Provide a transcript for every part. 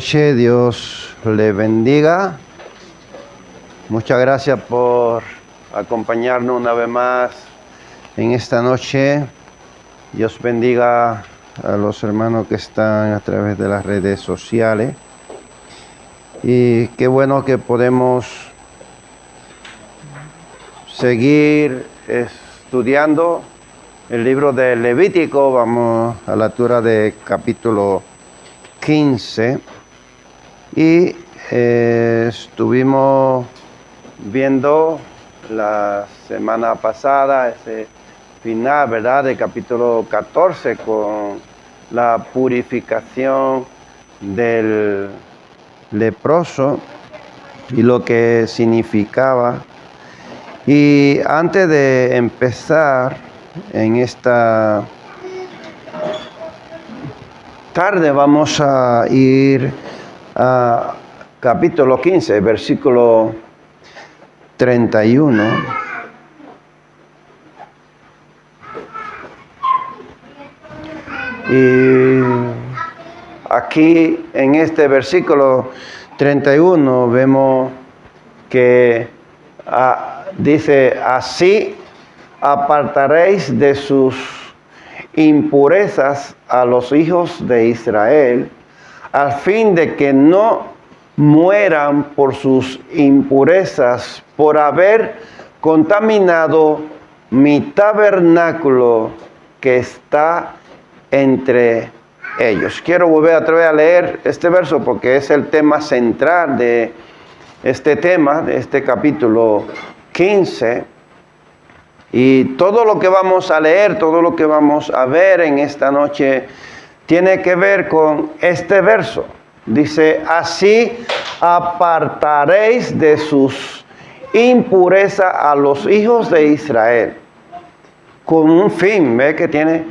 noche, Dios le bendiga. Muchas gracias por acompañarnos una vez más en esta noche. Dios bendiga a los hermanos que están a través de las redes sociales. Y qué bueno que podemos seguir estudiando el libro de Levítico. Vamos a la altura de capítulo 15 y estuvimos viendo la semana pasada ese final, ¿verdad?, de capítulo 14 con la purificación del leproso y lo que significaba. Y antes de empezar en esta tarde vamos a ir a capítulo 15, versículo 31. Y aquí en este versículo 31 vemos que dice: así apartaréis de sus impurezas a los hijos de Israel, al fin de que no mueran por sus impurezas, por haber contaminado mi tabernáculo que está entre ellos. Quiero volver otra vez a leer este verso porque es el tema central de este tema, de este capítulo 15. Y todo lo que vamos a leer, todo lo que vamos a ver en esta noche tiene que ver con este verso. Dice: así apartaréis de sus impurezas a los hijos de Israel. Con un fin, ¿ve que tiene?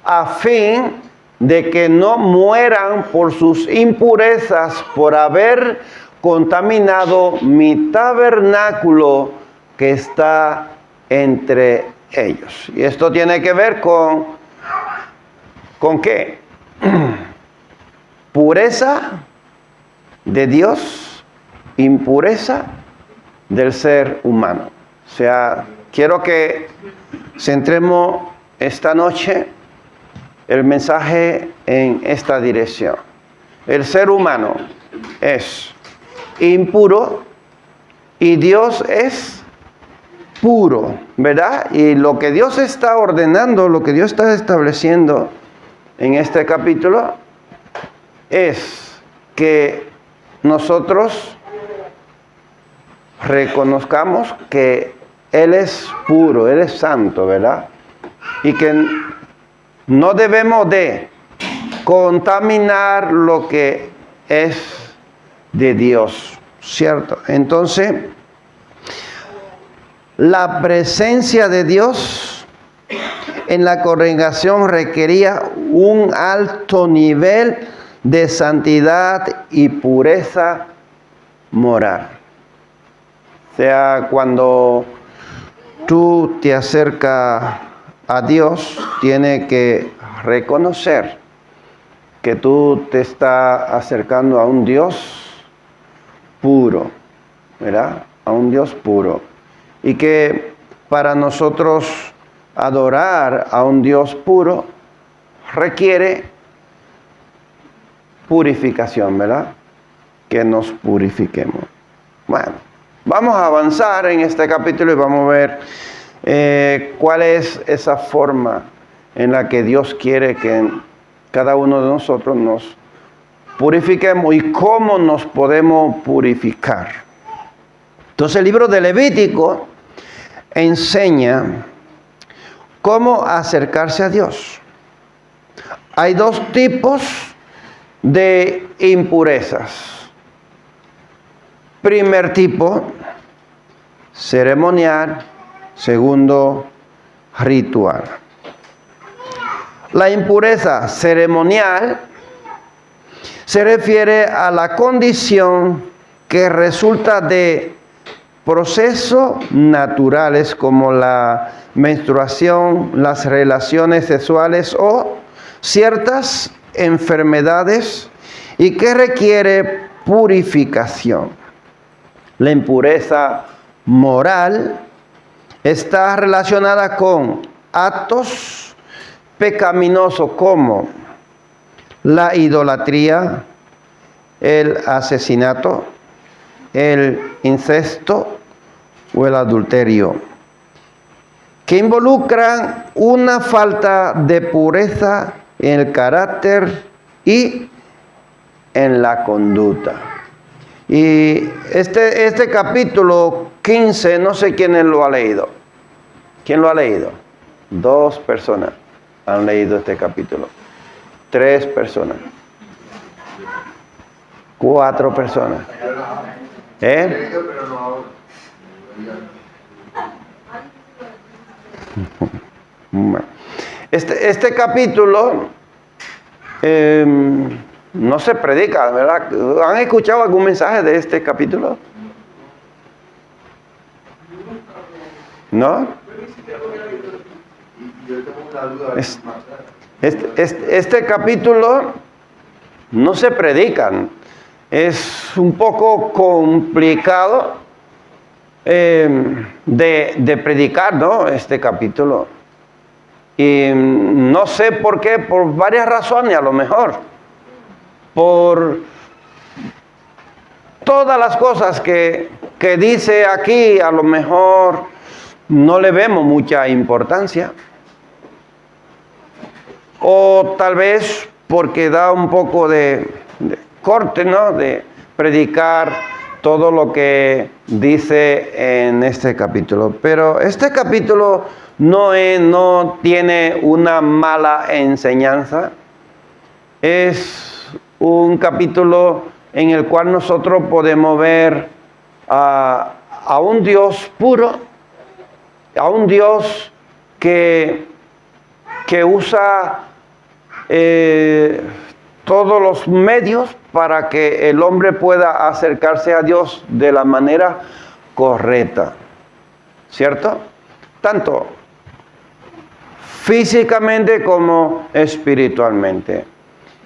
A fin de que no mueran por sus impurezas, por haber contaminado mi tabernáculo que está entre ellos. Y esto tiene que ver ¿con qué? Pureza de Dios, impureza del ser humano. O sea, quiero que centremos esta noche el mensaje en esta dirección. El ser humano es impuro y Dios es puro, ¿verdad? Y lo que Dios está ordenando, lo que Dios está estableciendo en este capítulo es que nosotros reconozcamos que Él es puro, Él es santo, ¿verdad? Y que no debemos de contaminar lo que es de Dios, ¿cierto? Entonces, la presencia de Dios en la congregación requería un alto nivel de santidad y pureza moral. O sea, cuando tú te acercas a Dios, tienes que reconocer que tú te estás acercando a un Dios puro, ¿verdad? A un Dios puro. Y que para nosotros adorar a un Dios puro requiere purificación, ¿verdad? Que nos purifiquemos. Bueno, vamos a avanzar en este capítulo y vamos a ver cuál es esa forma en la que Dios quiere que cada uno de nosotros nos purifiquemos y cómo nos podemos purificar. Entonces el libro de Levítico enseña cómo acercarse a Dios. Hay dos tipos de impurezas. Primer tipo, ceremonial. Segundo, ritual. La impureza ceremonial se refiere a la condición que resulta de procesos naturales como la menstruación, las relaciones sexuales o ciertas enfermedades y que requiere purificación. La impureza moral está relacionada con actos pecaminosos como la idolatría, el asesinato, el incesto o el adulterio, que involucran una falta de pureza en el carácter y en la conducta. Y este capítulo 15, no sé quién lo ha leído. ¿Quién lo ha leído? 2 personas han leído este capítulo. 3 personas. 4 personas. Este capítulo no se predica, ¿verdad? ¿Han escuchado algún mensaje de este capítulo? ¿No? Este capítulo no se predican. Es un poco complicado de predicar, ¿no? Este capítulo. Y no sé por qué, por varias razones a lo mejor. Por todas las cosas que dice aquí, a lo mejor no le vemos mucha importancia. O tal vez porque da un poco de corte, ¿no? De predicar todo lo que dice en este capítulo. Pero este capítulo no tiene una mala enseñanza. Es un capítulo en el cual nosotros podemos ver a un Dios puro, a un Dios que usa todos los medios para que el hombre pueda acercarse a Dios de la manera correcta, ¿cierto? Tanto físicamente como espiritualmente.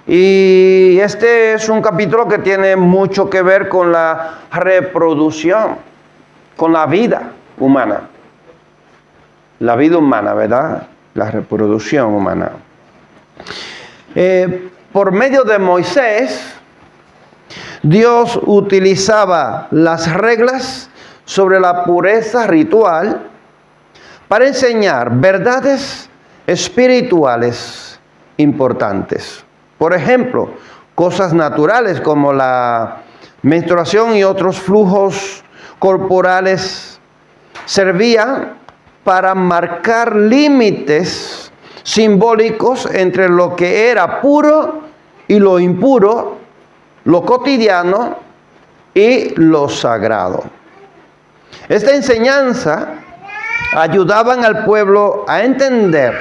Y este es un capítulo que tiene mucho que ver con la reproducción, con la vida humana. La vida humana, ¿verdad? La reproducción humana. Por medio de Moisés, Dios utilizaba las reglas sobre la pureza ritual para enseñar verdades espirituales importantes. Por ejemplo, cosas naturales como la menstruación y otros flujos corporales servían para marcar límites simbólicos entre lo que era puro y lo impuro, lo cotidiano y lo sagrado. Esta enseñanza ayudaban al pueblo a entender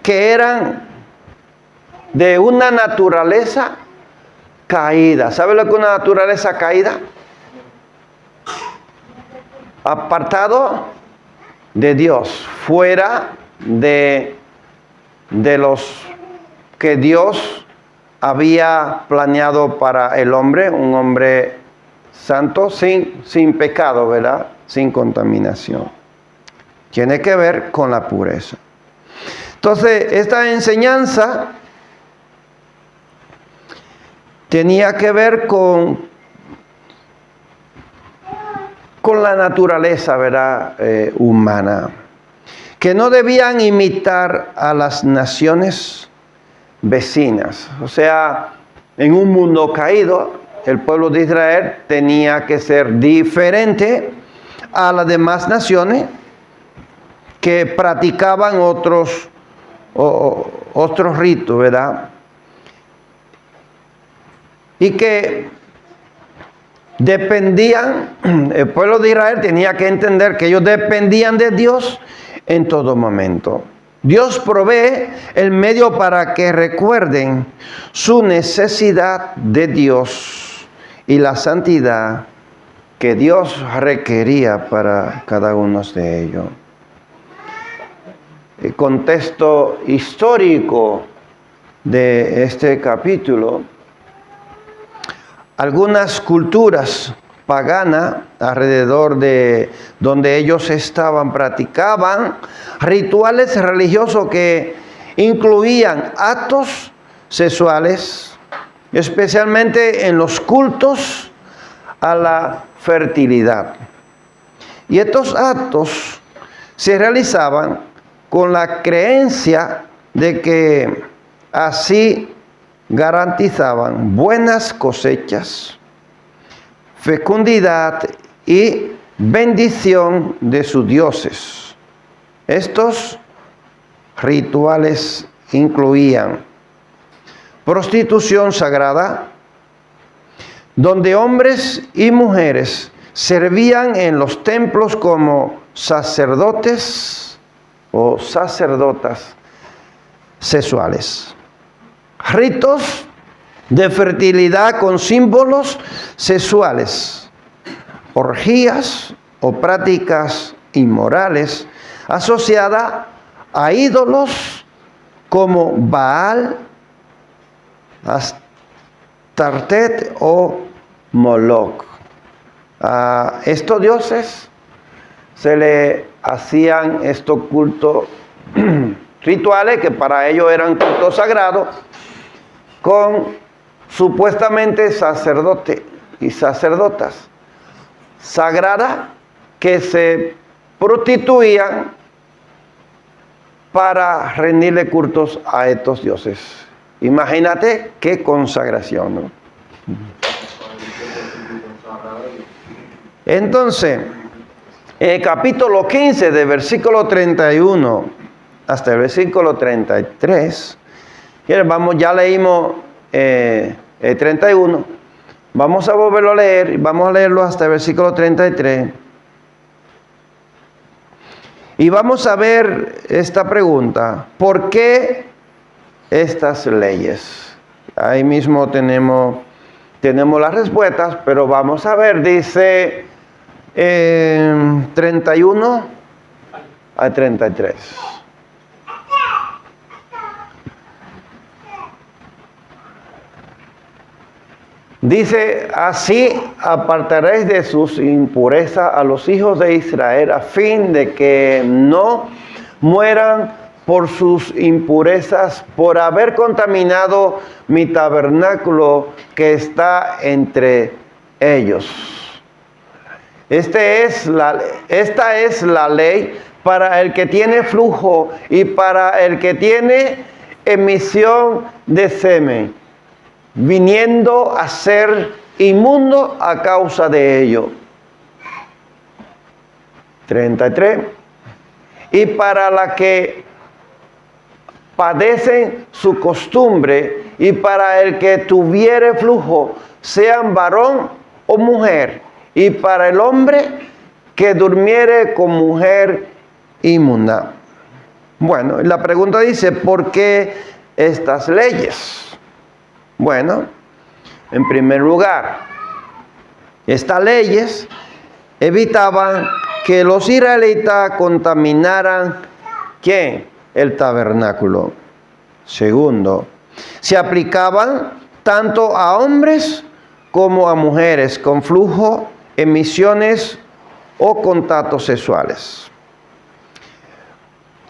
que eran de una naturaleza caída. ¿Sabe lo que es una naturaleza caída? Apartado de Dios, fuera de los que Dios había planeado para el hombre, un hombre santo, sin pecado, ¿verdad? Sin contaminación. Tiene que ver con la pureza. Entonces, esta enseñanza tenía que ver con la naturaleza, ¿verdad? Humana, que no debían imitar a las naciones vecinas. O sea, en un mundo caído, el pueblo de Israel tenía que ser diferente a las demás naciones que practicaban otros ritos, ¿verdad? Y que dependían, el pueblo de Israel tenía que entender que ellos dependían de Dios en todo momento. Dios provee el medio para que recuerden su necesidad de Dios y la santidad que Dios requería para cada uno de ellos. El contexto histórico de este capítulo algunas culturas paganas alrededor de donde ellos estaban practicaban rituales religiosos que incluían actos sexuales, especialmente en los cultos a la fertilidad. Y estos actos se realizaban con la creencia de que así garantizaban buenas cosechas, fecundidad y bendición de sus dioses. Estos rituales incluían prostitución sagrada, donde hombres y mujeres servían en los templos como sacerdotes o sacerdotas sexuales. Ritos de fertilidad con símbolos sexuales, orgías o prácticas inmorales asociadas a ídolos como Baal, Astartet o Moloch. A estos dioses se le hacían estos cultos rituales que para ellos eran cultos sagrados con supuestamente sacerdotes y sacerdotas sagradas que se prostituían para rendirle cultos a estos dioses. Imagínate qué consagración, ¿no? Entonces, el capítulo 15, de versículo 31 hasta el versículo 33, ya leímos el 31, vamos a volverlo a leer, y vamos a leerlo hasta el versículo 33. Y vamos a ver esta pregunta: ¿por qué estas leyes? Ahí mismo tenemos las respuestas, pero vamos a ver, dice 31 al 33. Dice: así apartaréis de sus impurezas a los hijos de Israel, a fin de que no mueran por sus impurezas, por haber contaminado mi tabernáculo que está entre ellos. Esta es la ley para el que tiene flujo y para el que tiene emisión de semen, viniendo a ser inmundo a causa de ello. 33. Y para la que padecen su costumbre, y para el que tuviere flujo, sean varón o mujer, y para el hombre que durmiere con mujer inmunda. Bueno, la pregunta dice: ¿por qué estas leyes? Bueno, en primer lugar, estas leyes evitaban que los israelitas contaminaran, ¿quién? El tabernáculo. Segundo, se aplicaban tanto a hombres como a mujeres con flujo, emisiones o contactos sexuales.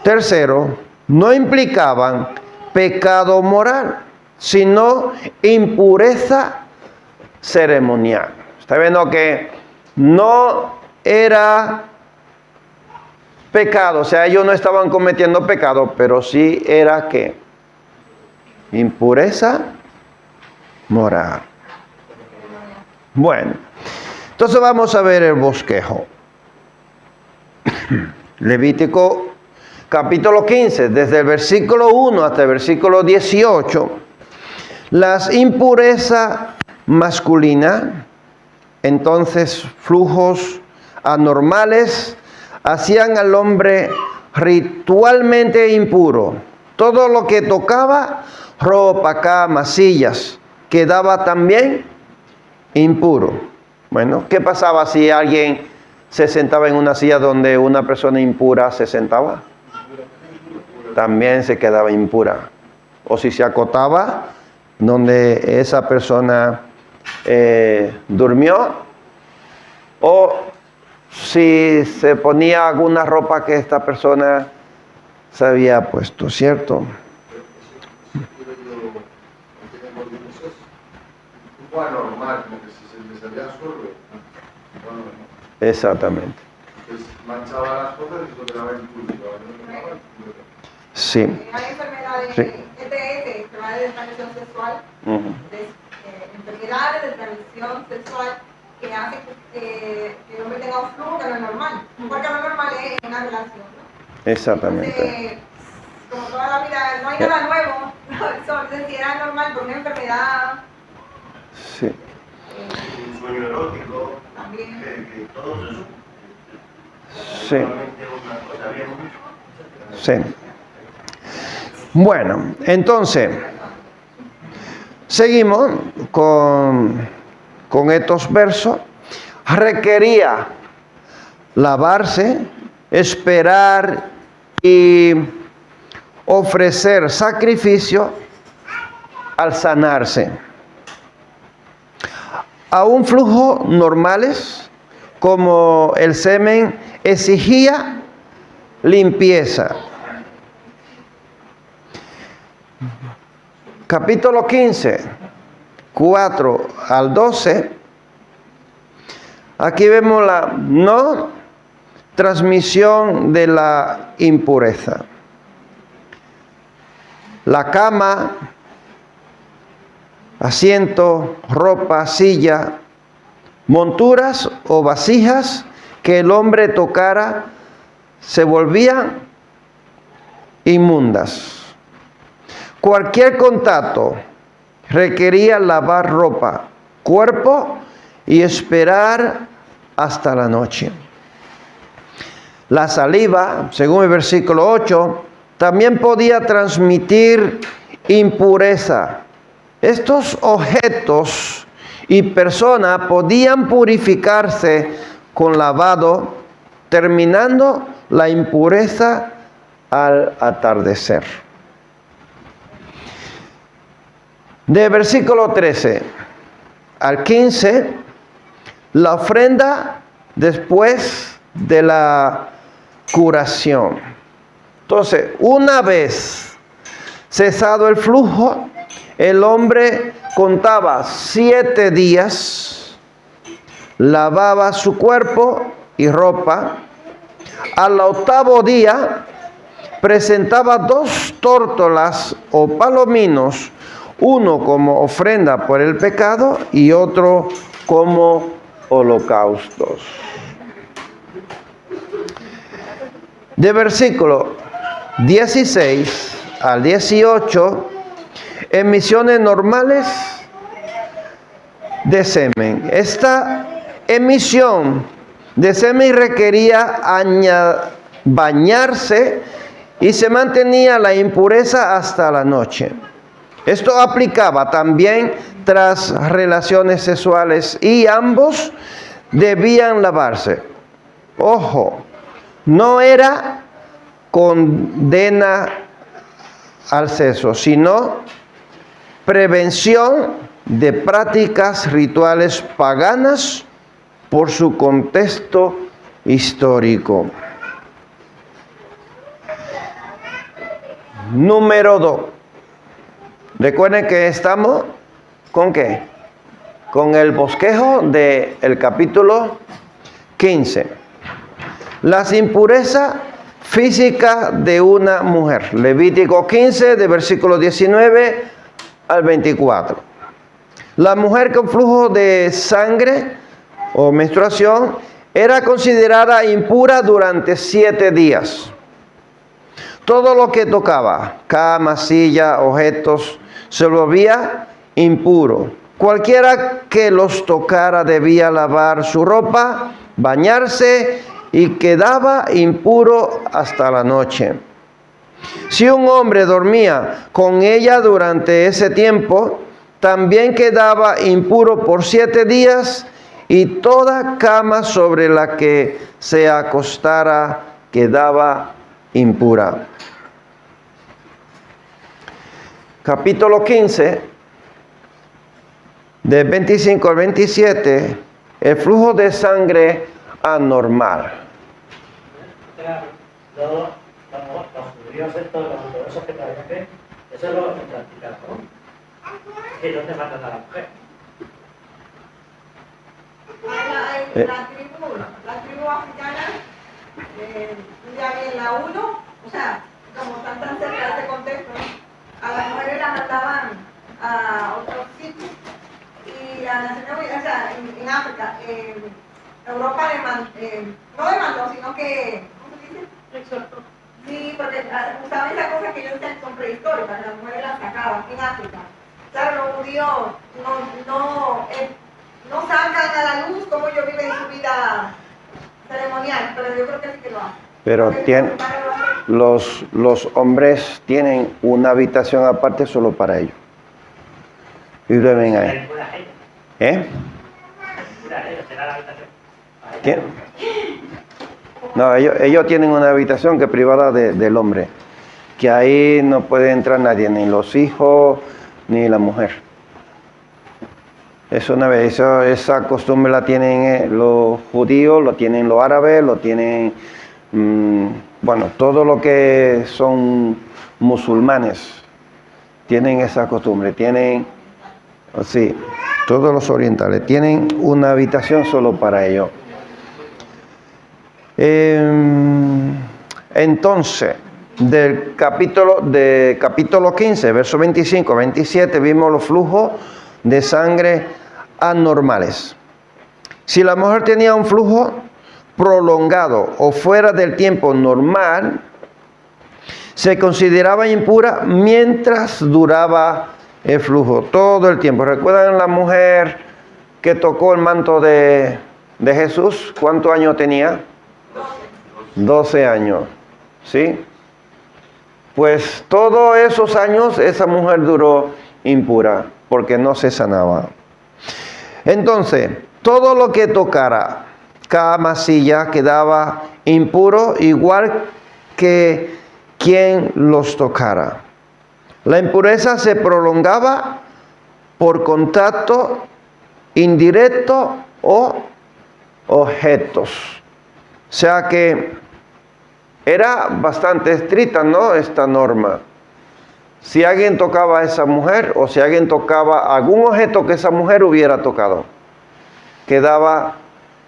Tercero, no implicaban pecado moral, sino impureza ceremonial. Está viendo que no era pecado, o sea, ellos no estaban cometiendo pecado, pero sí era ¿qué? Impureza moral. Bueno, entonces vamos a ver el bosquejo. Levítico capítulo 15, desde el versículo 1 hasta el versículo 18. Las impurezas masculinas, entonces flujos anormales, hacían al hombre ritualmente impuro. Todo lo que tocaba, ropa, cama, sillas, quedaba también impuro. Bueno, ¿qué pasaba si alguien se sentaba en una silla donde una persona impura se sentaba? También se quedaba impura. O si se acotaba donde esa persona durmió, o si se ponía alguna ropa que esta persona se había puesto, ¿cierto? Normal, como que se salía solo. Exactamente. Entonces manchaba las cosas y eso quedaba impulso. Sí. Hay enfermedades, Sí. ETS, enfermedades de transmisión sexual, enfermedades de transmisión sexual que hacen que el hombre tenga un flujo que no es normal. Porque lo normal es una relación, ¿no? Exactamente. Entonces, como toda la vida, no hay nada nuevo. Entonces, si era normal por una enfermedad. Sí. Un sueño erótico, También. que todo eso. Sí. Una cosa bien. Sí. Bueno, entonces, seguimos con estos versos. Requería lavarse, esperar y ofrecer sacrificio al sanarse. A un flujo normales, como el semen, exigía limpieza. Capítulo 15, 4 al 12. Aquí vemos la no transmisión de la impureza. La cama, asiento, ropa, silla, monturas o vasijas que el hombre tocara se volvían inmundas. Cualquier contacto requería lavar ropa, cuerpo y esperar hasta la noche. La saliva, según el versículo 8, también podía transmitir impureza. Estos objetos y personas podían purificarse con lavado, terminando la impureza al atardecer. De versículo 13 al 15, la ofrenda después de la curación. Entonces, una vez cesado el flujo, el hombre contaba 7 días, lavaba su cuerpo y ropa. Al 8º día presentaba 2 tórtolas o palominos, uno como ofrenda por el pecado y otro como holocaustos. De versículo 16 al 18, emisiones normales de semen. Esta emisión de semen requería bañarse y se mantenía la impureza hasta la noche. Esto aplicaba también tras relaciones sexuales y ambos debían lavarse. Ojo, no era condena al sexo, sino prevención de prácticas rituales paganas por su contexto histórico. Número 2. Recuerden que estamos ¿con qué? Con el bosquejo del capítulo 15. Las impurezas físicas de una mujer. Levítico 15, de versículo 19 al 24. La mujer con flujo de sangre o menstruación era considerada impura durante 7 días. Todo lo que tocaba, cama, silla, objetos, se volvía impuro. Cualquiera que los tocara debía lavar su ropa, bañarse y quedaba impuro hasta la noche. Si un hombre dormía con ella durante ese tiempo, también quedaba impuro por 7 días, y toda cama sobre la que se acostara quedaba impura. Capítulo 15 Del 25 al 27, el flujo de sangre anormal. Los judíos estos, los ortodoxos que todavía creen, eso es lo que practican, ¿no? Y no te matan a la mujer. La tribu africana, ya vi en la 1, o sea, como están tan cerca de ese contexto, ¿no? A las mujeres las mandaban a otros sitios y a Naciones Unidas, o sea, en África, Europa no demandó, sino que, ¿cómo se dice? Exhortó. Sí, porque usaban esas cosas que ellos decían que son prehistóricas, las mujeres las sacaban en África. Claro, los judíos no sacan a la luz como ellos viven su vida ceremonial, pero yo creo que sí que lo hacen. Pero los hombres tienen una habitación aparte solo para ellos. Y duermen ahí. ¿Eh? ¿Quién? No, ellos tienen una habitación que es privada del hombre, que ahí no puede entrar nadie, ni los hijos, ni la mujer. Esa costumbre la tienen los judíos, lo tienen los árabes, lo tienen, bueno, todo lo que son musulmanes tienen esa costumbre, sí, todos los orientales tienen una habitación solo para ellos. Entonces, del capítulo 15, verso 25 a 27, vimos los flujos de sangre anormales. Si la mujer tenía un flujo prolongado o fuera del tiempo normal, se consideraba impura mientras duraba el flujo, todo el tiempo. ¿Recuerdan la mujer que tocó el manto de Jesús? ¿Cuántos años tenía? 12 años, ¿sí? Pues todos esos años esa mujer duró impura porque no se sanaba. Entonces, todo lo que tocara cama, silla, quedaba impuro, igual que quien los tocara. La impureza se prolongaba por contacto indirecto o objetos. O sea que era bastante estricta, ¿no?, esta norma. Si alguien tocaba a esa mujer o si alguien tocaba algún objeto que esa mujer hubiera tocado, quedaba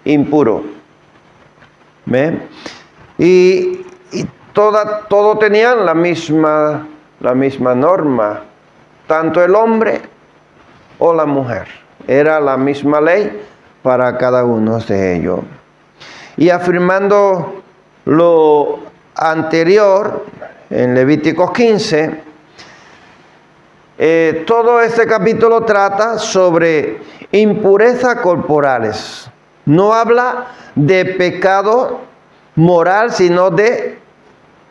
impuro. ¿Ven? Y todo tenían la misma norma, tanto el hombre o la mujer. Era la misma ley para cada uno de ellos. Y afirmando lo anterior, en Levítico 15, todo este capítulo trata sobre impurezas corporales. No habla de pecado moral, sino de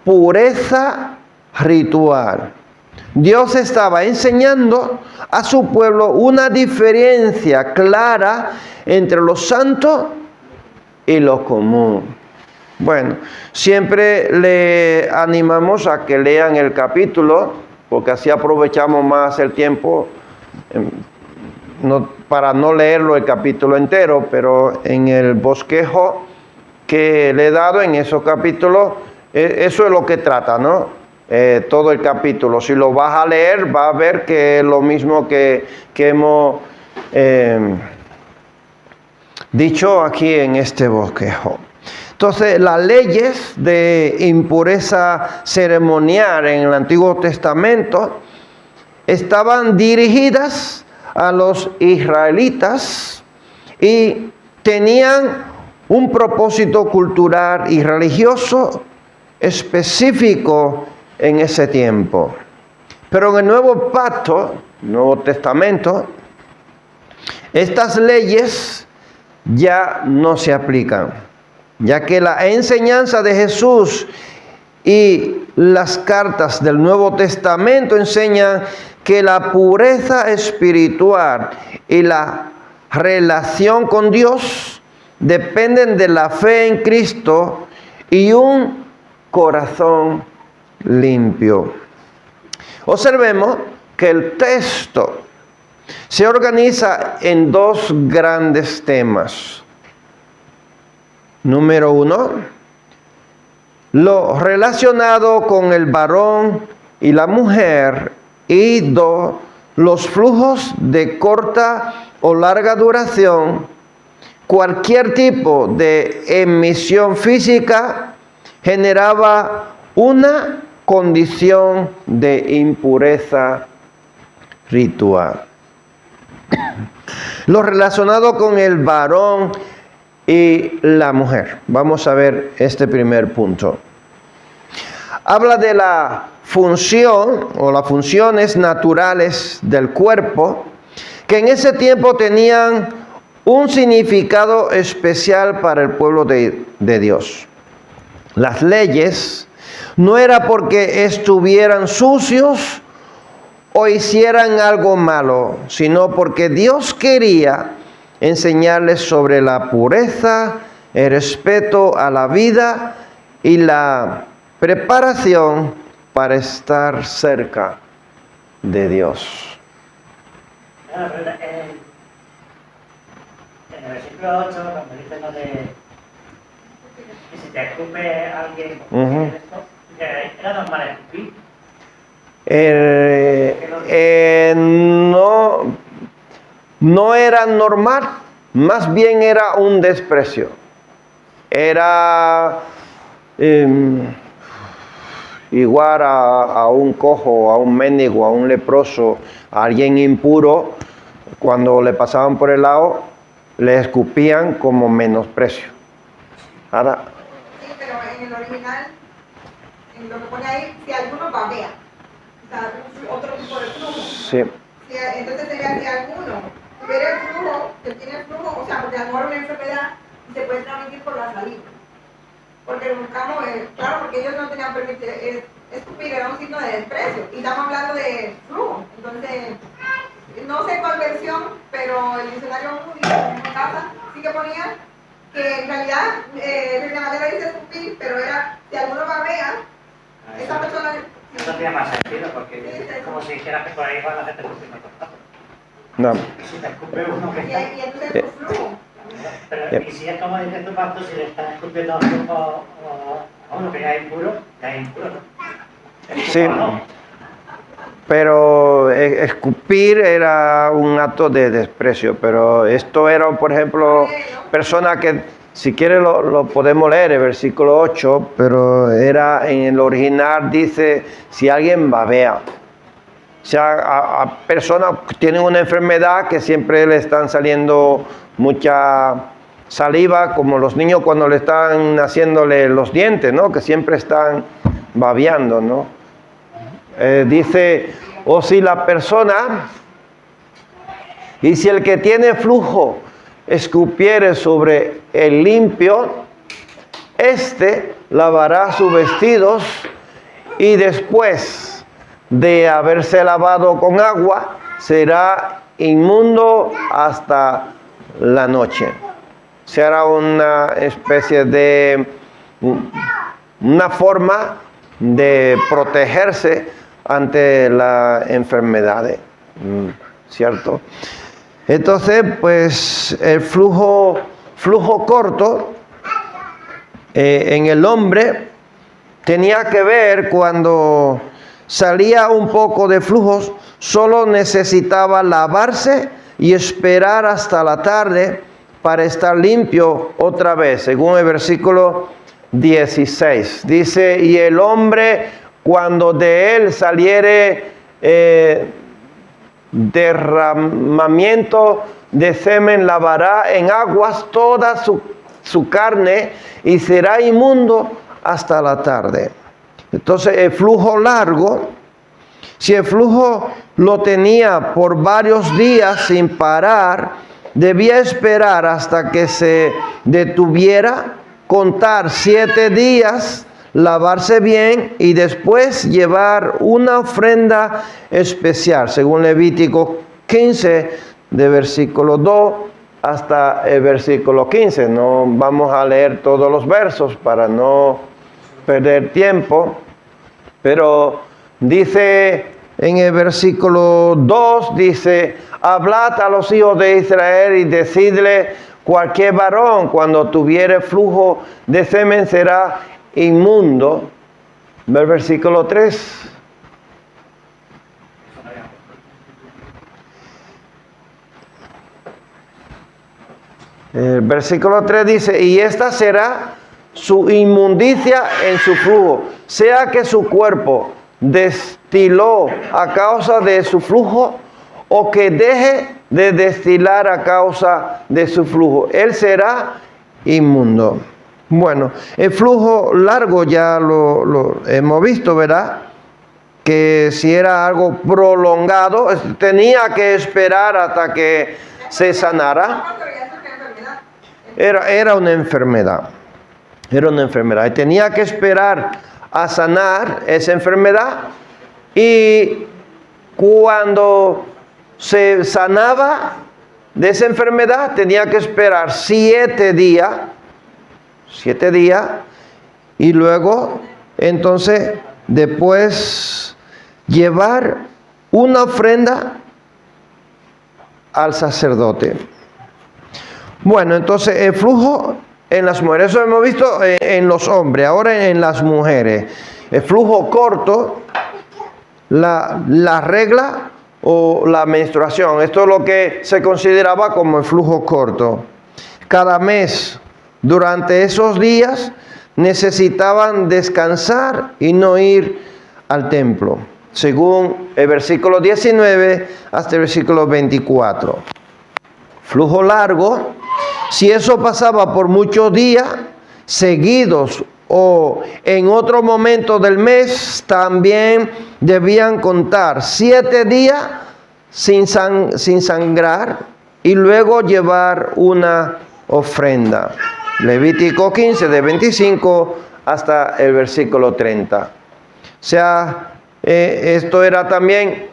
pureza ritual. Dios estaba enseñando a su pueblo una diferencia clara entre lo santo y lo común. Bueno, siempre le animamos a que lean el capítulo, porque así aprovechamos más el tiempo, para no leerlo el capítulo entero, pero en el bosquejo que le he dado en esos capítulos, eso es lo que trata, ¿no? Todo el capítulo. Si lo vas a leer, vas a ver que es lo mismo que hemos dicho aquí en este bosquejo. Entonces, las leyes de impureza ceremonial en el Antiguo Testamento estaban dirigidas a los israelitas y tenían un propósito cultural y religioso específico en ese tiempo. Pero en el Nuevo Pacto, Nuevo Testamento, estas leyes ya no se aplican, ya que la enseñanza de Jesús y las cartas del Nuevo Testamento enseñan que la pureza espiritual y la relación con Dios dependen de la fe en Cristo y un corazón limpio. Observemos que el texto se organiza en dos grandes temas. Número 1, lo relacionado con el varón y la mujer. Y 2, los flujos de corta o larga duración. Cualquier tipo de emisión física generaba una condición de impureza ritual. Lo relacionado con el varón y la mujer. Vamos a ver este primer punto. Habla de la función o las funciones naturales del cuerpo que en ese tiempo tenían un significado especial para el pueblo de Dios. Las leyes no era porque estuvieran sucios o hicieran algo malo, sino porque Dios quería enseñarles sobre la pureza, el respeto a la vida y la preparación para estar cerca de Dios. En el versículo 8, cuando dice lo de que si te escupe alguien, ¿era normal escupir? No era normal, más bien era un desprecio. Era igual a un cojo, a un mendigo, a un leproso, a alguien impuro, cuando le pasaban por el lado, le escupían como menosprecio. Ahora, Sí, pero en el original, en lo que pone ahí, si alguno babea, o sea, otro tipo de flujo. sí. Entonces sería si alguno tuviera el flujo, que tiene el flujo, o sea, porque a lo mejor una enfermedad se puede transmitir por la saliva. Porque buscamos, claro, porque ellos no tenían permitido escupir, era un signo de desprecio. Y estamos hablando de flujo. Entonces, no sé cuál versión, pero el diccionario Moody en mi casa sí que ponía que en realidad Reina Valera dice escupir, pero era si alguno babea, esa persona. Eso tiene más sentido, porque es como si dijeras que por ahí va la gente escupiendo contacto. No. Si te escupe uno que está. Y entonces el flujo. Pero, y si es como dices tú, Pasto, si le estás escupiendo a uno que ya es impuro, ¿no? Sí. Pero escupir era un acto de desprecio, pero esto era, por ejemplo, persona que, si quiere lo podemos leer, el versículo 8, pero era en el original, dice, si alguien babea. O sea, a personas que tienen una enfermedad que siempre le están saliendo mucha saliva, como los niños cuando le están haciéndole los dientes, ¿no? Que siempre están babeando, ¿no? Dice, o si la persona, y si el que tiene flujo escupiere sobre el limpio, éste lavará sus vestidos y después de haberse lavado con agua, será inmundo hasta la noche. Será una especie de, una forma de protegerse ante las enfermedades, ¿cierto? Entonces, pues el flujo corto en el hombre tenía que ver cuando salía un poco de flujos, solo necesitaba lavarse y esperar hasta la tarde para estar limpio otra vez, según el versículo 16. Dice, y el hombre cuando de él saliere derramamiento de semen, lavará en aguas toda su carne y será inmundo hasta la tarde. Entonces el flujo largo, si el flujo lo tenía por varios días sin parar, debía esperar hasta que se detuviera, contar 7 días, lavarse bien y después llevar una ofrenda especial, según Levítico 15, de versículo 2 hasta el versículo 15. No vamos a leer todos los versos para no perder tiempo, pero dice En el versículo 2 dice, hablad a los hijos de Israel y decidle, cualquier varón cuando tuviere flujo de semen será inmundo. El versículo 3. El versículo 3 dice, y esta será su inmundicia en su flujo, sea que su cuerpo destiló a causa de su flujo o que deje de destilar a causa de su flujo. Él será inmundo. Bueno, el flujo largo ya lo hemos visto, ¿verdad? Que si era algo prolongado, tenía que esperar hasta que se sanara. Era una enfermedad. Era una enfermedad. Y tenía que esperar a sanar esa enfermedad. Y cuando se sanaba de esa enfermedad, tenía que esperar 7 días. 7 días. Y luego, entonces, después llevar una ofrenda al sacerdote. Bueno, entonces el flujo en las mujeres, eso hemos visto en los hombres, ahora en las mujeres. El flujo corto, la regla o la menstruación, esto es lo que se consideraba como el flujo corto. Cada mes, durante esos días, necesitaban descansar y no ir al templo, según el versículo 19 hasta el versículo 24. Flujo largo. Si eso pasaba por muchos días seguidos o en otro momento del mes, también debían contar 7 días sin sangrar y luego llevar una ofrenda. Levítico 15, de 25 hasta el versículo 30. O sea, esto era también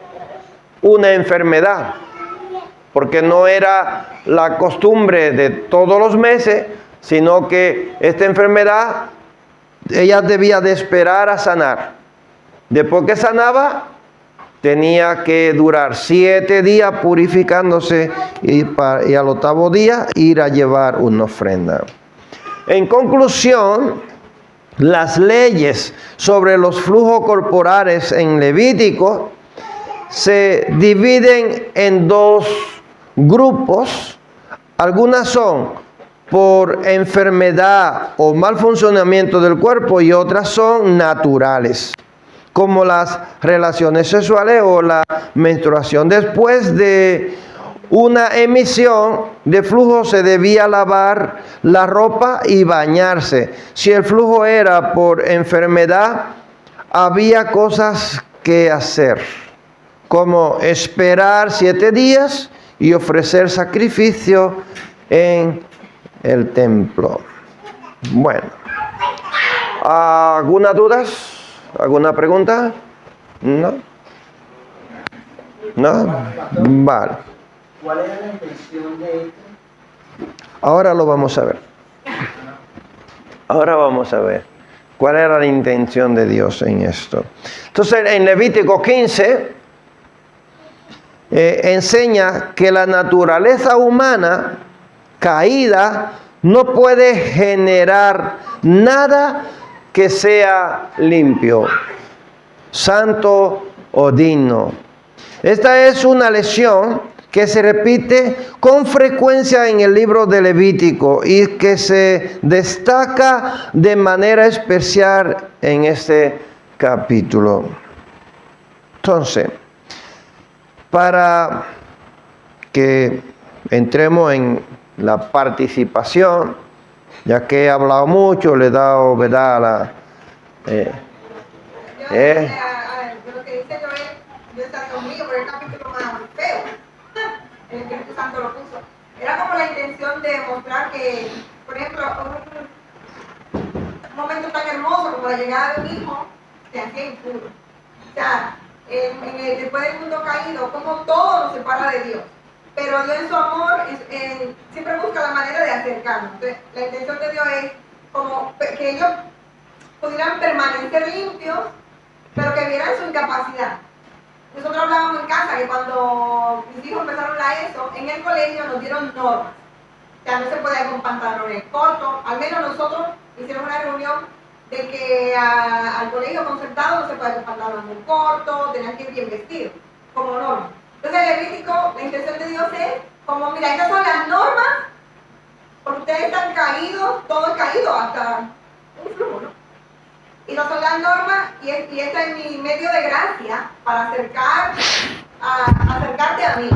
una enfermedad, porque no era la costumbre de todos los meses, sino que esta enfermedad, ella debía de esperar a sanar. Después que sanaba, tenía que durar 7 días purificándose y al 8º día ir a llevar una ofrenda. En conclusión, las leyes sobre los flujos corporales en Levítico se dividen en 2 grupos. Algunas son por enfermedad o mal funcionamiento del cuerpo y otras son naturales, como las relaciones sexuales o la menstruación. Después de una emisión de flujo se debía lavar la ropa y bañarse. Si el flujo era por enfermedad, había cosas que hacer, como esperar 7 días y ofrecer sacrificio en el templo. Bueno, ¿alguna duda? ¿Alguna pregunta? ¿No? ¿No? Vale. ¿Cuál era la intención de esto? Ahora lo vamos a ver. Ahora vamos a ver cuál era la intención de Dios en esto. Entonces, en Levítico 15 enseña que la naturaleza humana caída no puede generar nada que sea limpio, santo o digno. Esta es una lección que se repite con frecuencia en el libro de Levítico y que se destaca de manera especial en este capítulo. Entonces, para que entremos en la participación, ya que he hablado mucho, le he dado, ¿verdad?, Lo que dice yo está conmigo, pero el capítulo más feo. El Espíritu Santo lo puso. Era como la intención de mostrar que, por ejemplo, un momento tan hermoso como la llegada de un hijo se hacía impuro. O sea, después del mundo caído, como todo nos separa de Dios. Pero Dios en su amor siempre busca la manera de acercarnos. Entonces, la intención de Dios es como que ellos pudieran permanecer limpios, pero que vieran su incapacidad. nosotros hablábamos en casa que cuando mis hijos empezaron la ESO, en el colegio nos dieron normas. O sea, no se puede ir con pantalones cortos. Al menos nosotros hicimos una reunión de que al colegio concertado no se puede ir con pantalones muy cortos, tenían que ir bien vestidos, como norma. Entonces el Levítico, la intención de Dios es, como mira, estas son las normas, porque ustedes están caídos, todo es caído, hasta un flujo, ¿no? Y no son las normas, y este es mi medio de gracia para acercarte a mí.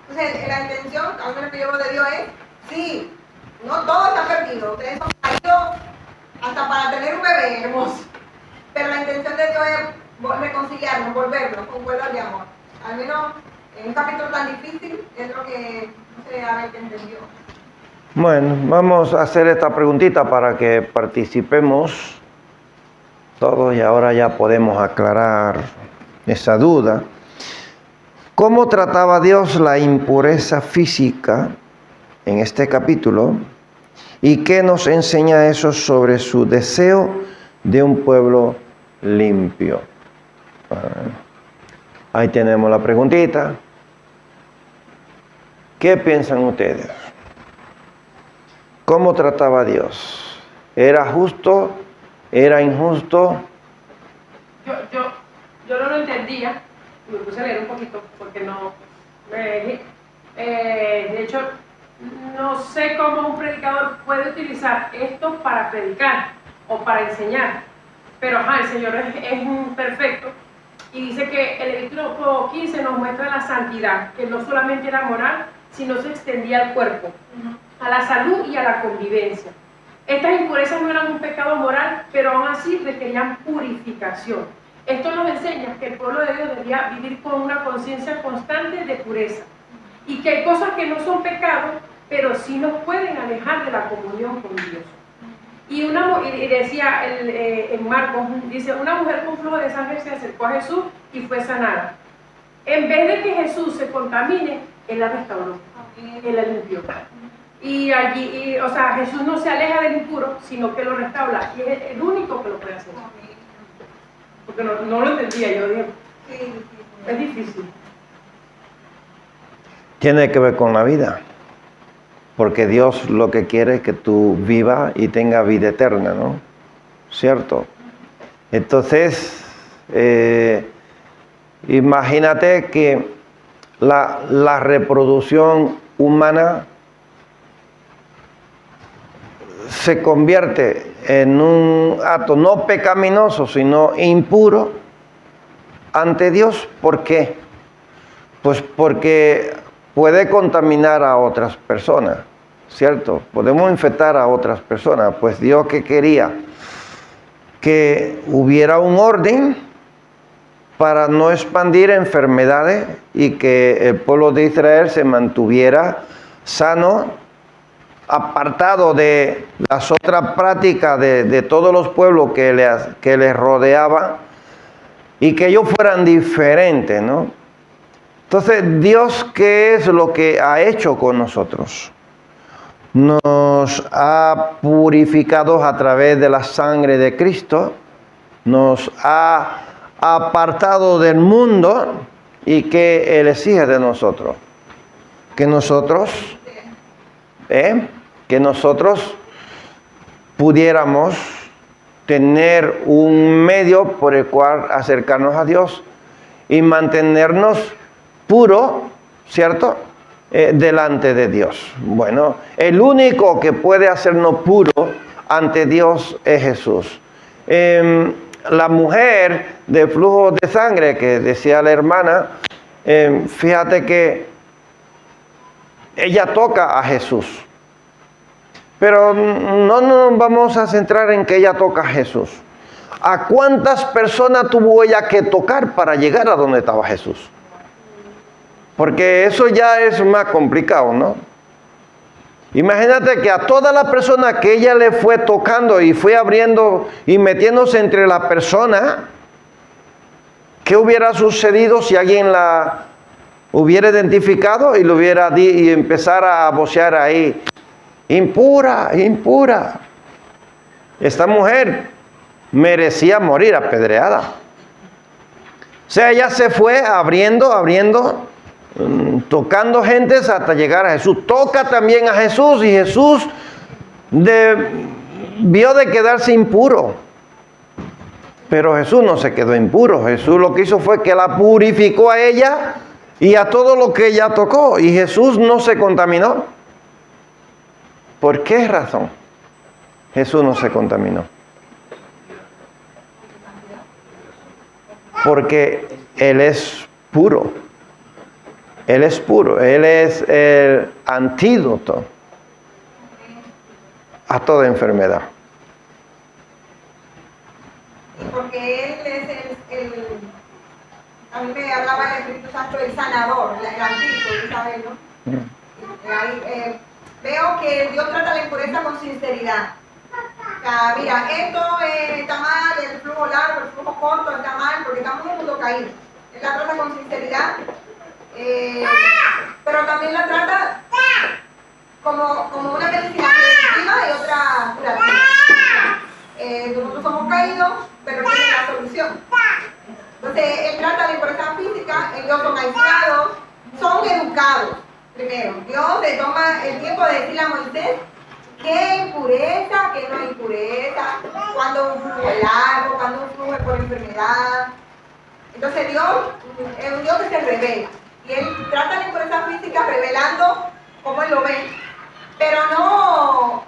Entonces, la intención, al menos que yo veo de Dios es, sí, no todo está perdido, ustedes son caídos hasta para tener un bebé hermoso. Pero la intención de Dios es reconciliarnos, volvernos con cuerdas de amor. Al menos en un capítulo tan difícil, es lo que no sé a ver qué entendió. Bueno, vamos a hacer esta preguntita para que participemos todos y ahora ya podemos aclarar esa duda. ¿Cómo trataba Dios la impureza física en este capítulo? ¿Y qué nos enseña eso sobre su deseo de un pueblo limpio? Ahí tenemos la preguntita. ¿Qué piensan ustedes? ¿Cómo trataba Dios? ¿Era justo? ¿Era injusto? Yo no lo entendía, me puse a leer un poquito porque no, de hecho, no sé cómo un predicador puede utilizar esto para predicar o para enseñar, pero el Señor es perfecto y dice que el Levítico 15 nos muestra la santidad, que no solamente era moral, sino se extendía al cuerpo, a la salud y a la convivencia. Estas impurezas no eran un pecado moral, pero aún así requerían purificación. Esto nos enseña que el pueblo de Dios debía vivir con una conciencia constante de pureza y que hay cosas que no son pecados, pero sí nos pueden alejar de la comunión con Dios. Y decía en Marcos, dice, una mujer con flujo de sangre se acercó a Jesús y fue sanada. En vez de que Jesús se contamine, Él la restauró, Él la limpió. Y Jesús no se aleja del impuro, sino que lo restaura. Y es el único que lo puede hacer. Porque no lo entendía, yo dije, es difícil. Tiene que ver con la vida. Porque Dios lo que quiere es que tú vivas y tengas vida eterna, ¿no? ¿Cierto? Entonces, imagínate que la reproducción humana se convierte en un acto no pecaminoso, sino impuro ante Dios. ¿Por qué? Pues porque puede contaminar a otras personas, ¿cierto? Podemos infectar a otras personas. Pues Dios que quería que hubiera un orden para no expandir enfermedades y que el pueblo de Israel se mantuviera sano, apartado de las otras prácticas de todos los pueblos que les rodeaban y que ellos fueran diferentes, ¿no? Entonces, Dios, ¿qué es lo que ha hecho con nosotros? Nos ha purificado a través de la sangre de Cristo, nos ha apartado del mundo y que Él exige de nosotros. Que nosotros pudiéramos tener un medio por el cual acercarnos a Dios y mantenernos puros, ¿cierto? Delante de Dios. Bueno, el único que puede hacernos puros ante Dios es Jesús. La mujer de flujo de sangre que decía la hermana, fíjate que ella toca a Jesús. Pero no nos vamos a centrar en que ella toca a Jesús. ¿A cuántas personas tuvo ella que tocar para llegar a donde estaba Jesús? Porque eso ya es más complicado, ¿no? Imagínate que a todas las personas que ella le fue tocando y fue abriendo y metiéndose entre las personas, ¿qué hubiera sucedido si alguien la hubiera identificado y lo hubiera y empezara a vocear ahí? Impura, impura. Esta mujer merecía morir apedreada. O sea, ella se fue abriendo, tocando gentes hasta llegar a Jesús. Toca también a Jesús y Jesús vio de quedarse impuro. Pero Jesús no se quedó impuro. Jesús lo que hizo fue que la purificó a ella y a todo lo que ella tocó. Y Jesús no se contaminó. ¿Por qué razón Jesús no se contaminó? Porque Él es puro. Él es puro. Él es el antídoto a toda enfermedad. Y porque Él es a mí me hablaba el Espíritu Santo, el sanador, el antídoto, ¿sabes? ¿No? Veo que Dios trata la impureza con sinceridad. Mira, esto está mal, el flujo largo, el flujo corto está mal, porque estamos en un mundo caído. Él la trata con sinceridad, pero también la trata como una medicina preventiva y otra curativa. Nosotros somos caídos, pero Él tiene la solución. Entonces, Él trata la impureza física, ellos son aislados, son educados. Primero, Dios se toma el tiempo de decirle a Moisés qué impureza, qué no impureza, cuando un flujo largo, cuando un flujo por enfermedad. Entonces Dios es un Dios que se revela. Y Él trata la impureza física revelando cómo Él lo ve, pero no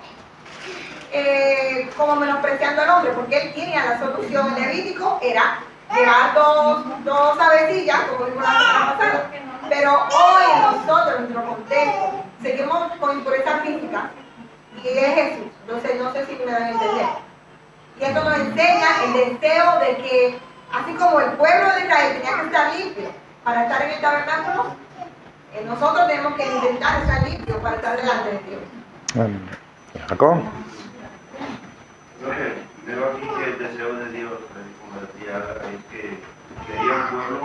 como menospreciando al hombre, porque Él tiene la solución. El Levítico era llevar dos avecillas, como dijo la semana pasada. Pero hoy nosotros, en nuestro contexto, seguimos con impureza física. Y es Jesús. Entonces, no sé si me dan a entender. Y esto nos enseña el deseo de que, así como el pueblo de Israel tenía que estar limpio para estar en el tabernáculo, nosotros tenemos que intentar estar limpios para estar delante de Dios. Amén. Jacob. Veo aquí que el deseo de Dios, como decía, es que quería un pueblo,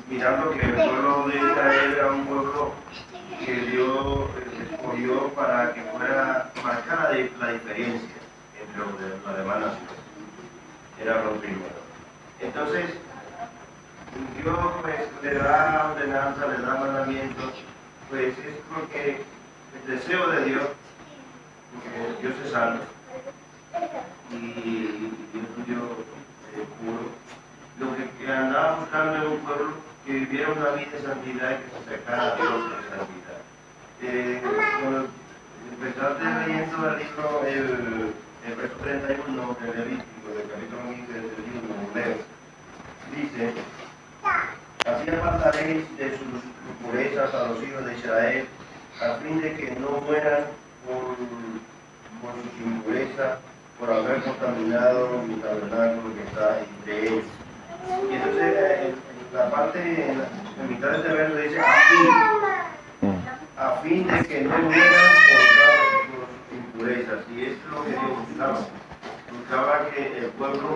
mirando que el pueblo de Israel era un pueblo que Dios escogió para que fuera marcada la diferencia entre las demás naciones. Era lo primero. Entonces, Dios pues, le da ordenanza, le da mandamientos, pues es porque el deseo de Dios, porque Dios es santo, y es un Dios puro. Lo que andaba buscando era un pueblo que viviera una vida de santidad y que se acercara a Dios de santidad. Cuando empezaste leyendo el libro, el verso 31 del Levítico, del capítulo 15 del libro, leo, dice: así apartaréis de sus impurezas a los hijos de Israel, a fin de que no mueran por sus impurezas, por haber contaminado mi tabernáculo que está entre ellos. Y entonces la parte, en la mitad de este verso dice a fin de que no mueran por sus impurezas. Y eso es lo que Dios buscaba. Buscaba que el pueblo,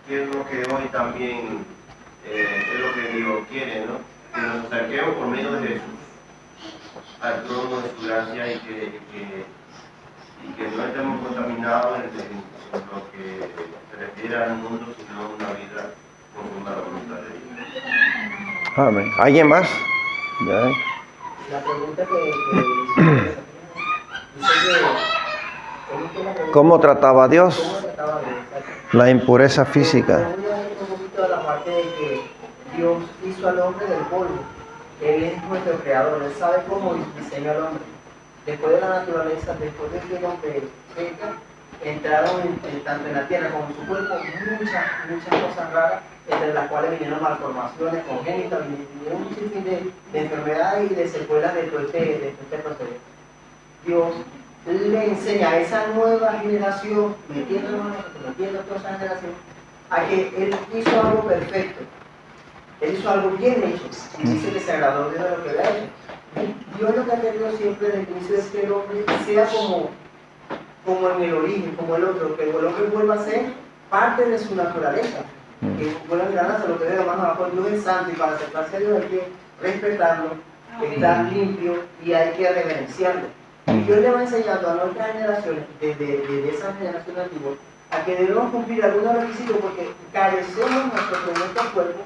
que es lo que hoy también es lo que Dios quiere, ¿no? Que nos acerquemos por medio de Jesús al trono de su gracia y que no estemos contaminados en lo que se refiere al mundo, sino una vida conforme a la voluntad de Dios. Amén. ¿Alguien más? La pregunta que hice, ¿Cómo trataba a Dios ¿cómo trataba Dios? la impureza física? Un poquito de la parte de que Dios hizo al hombre del polvo. Él es nuestro creador, Él sabe cómo diseñó al hombre. Después de la naturaleza, después de que el hombre peca, entraron tanto en la tierra como en su cuerpo muchas cosas raras, entre las cuales vinieron malformaciones congénitas, vinieron un sinfín de enfermedades y de secuelas de todo este proceso. Dios le enseña a esa nueva generación, metiendo a toda esa generación, a que Él hizo algo perfecto. Él hizo algo bien hecho y dice que se agradó de lo que había hecho. Dios lo que ha querido siempre desde el inicio es que el hombre sea como en el origen, como el otro, que el hombre vuelva a ser parte de su naturaleza, que vuelva a mirar hacia lo que ve más abajo. Dios es santo y para acercarse a Dios hay que respetarlo, estar limpio y hay que reverenciarlo. Y Dios le va enseñando a nuestras generaciones, desde esa generación antigua, a que debemos cumplir algunos requisitos porque carecemos nosotros en nuestro cuerpo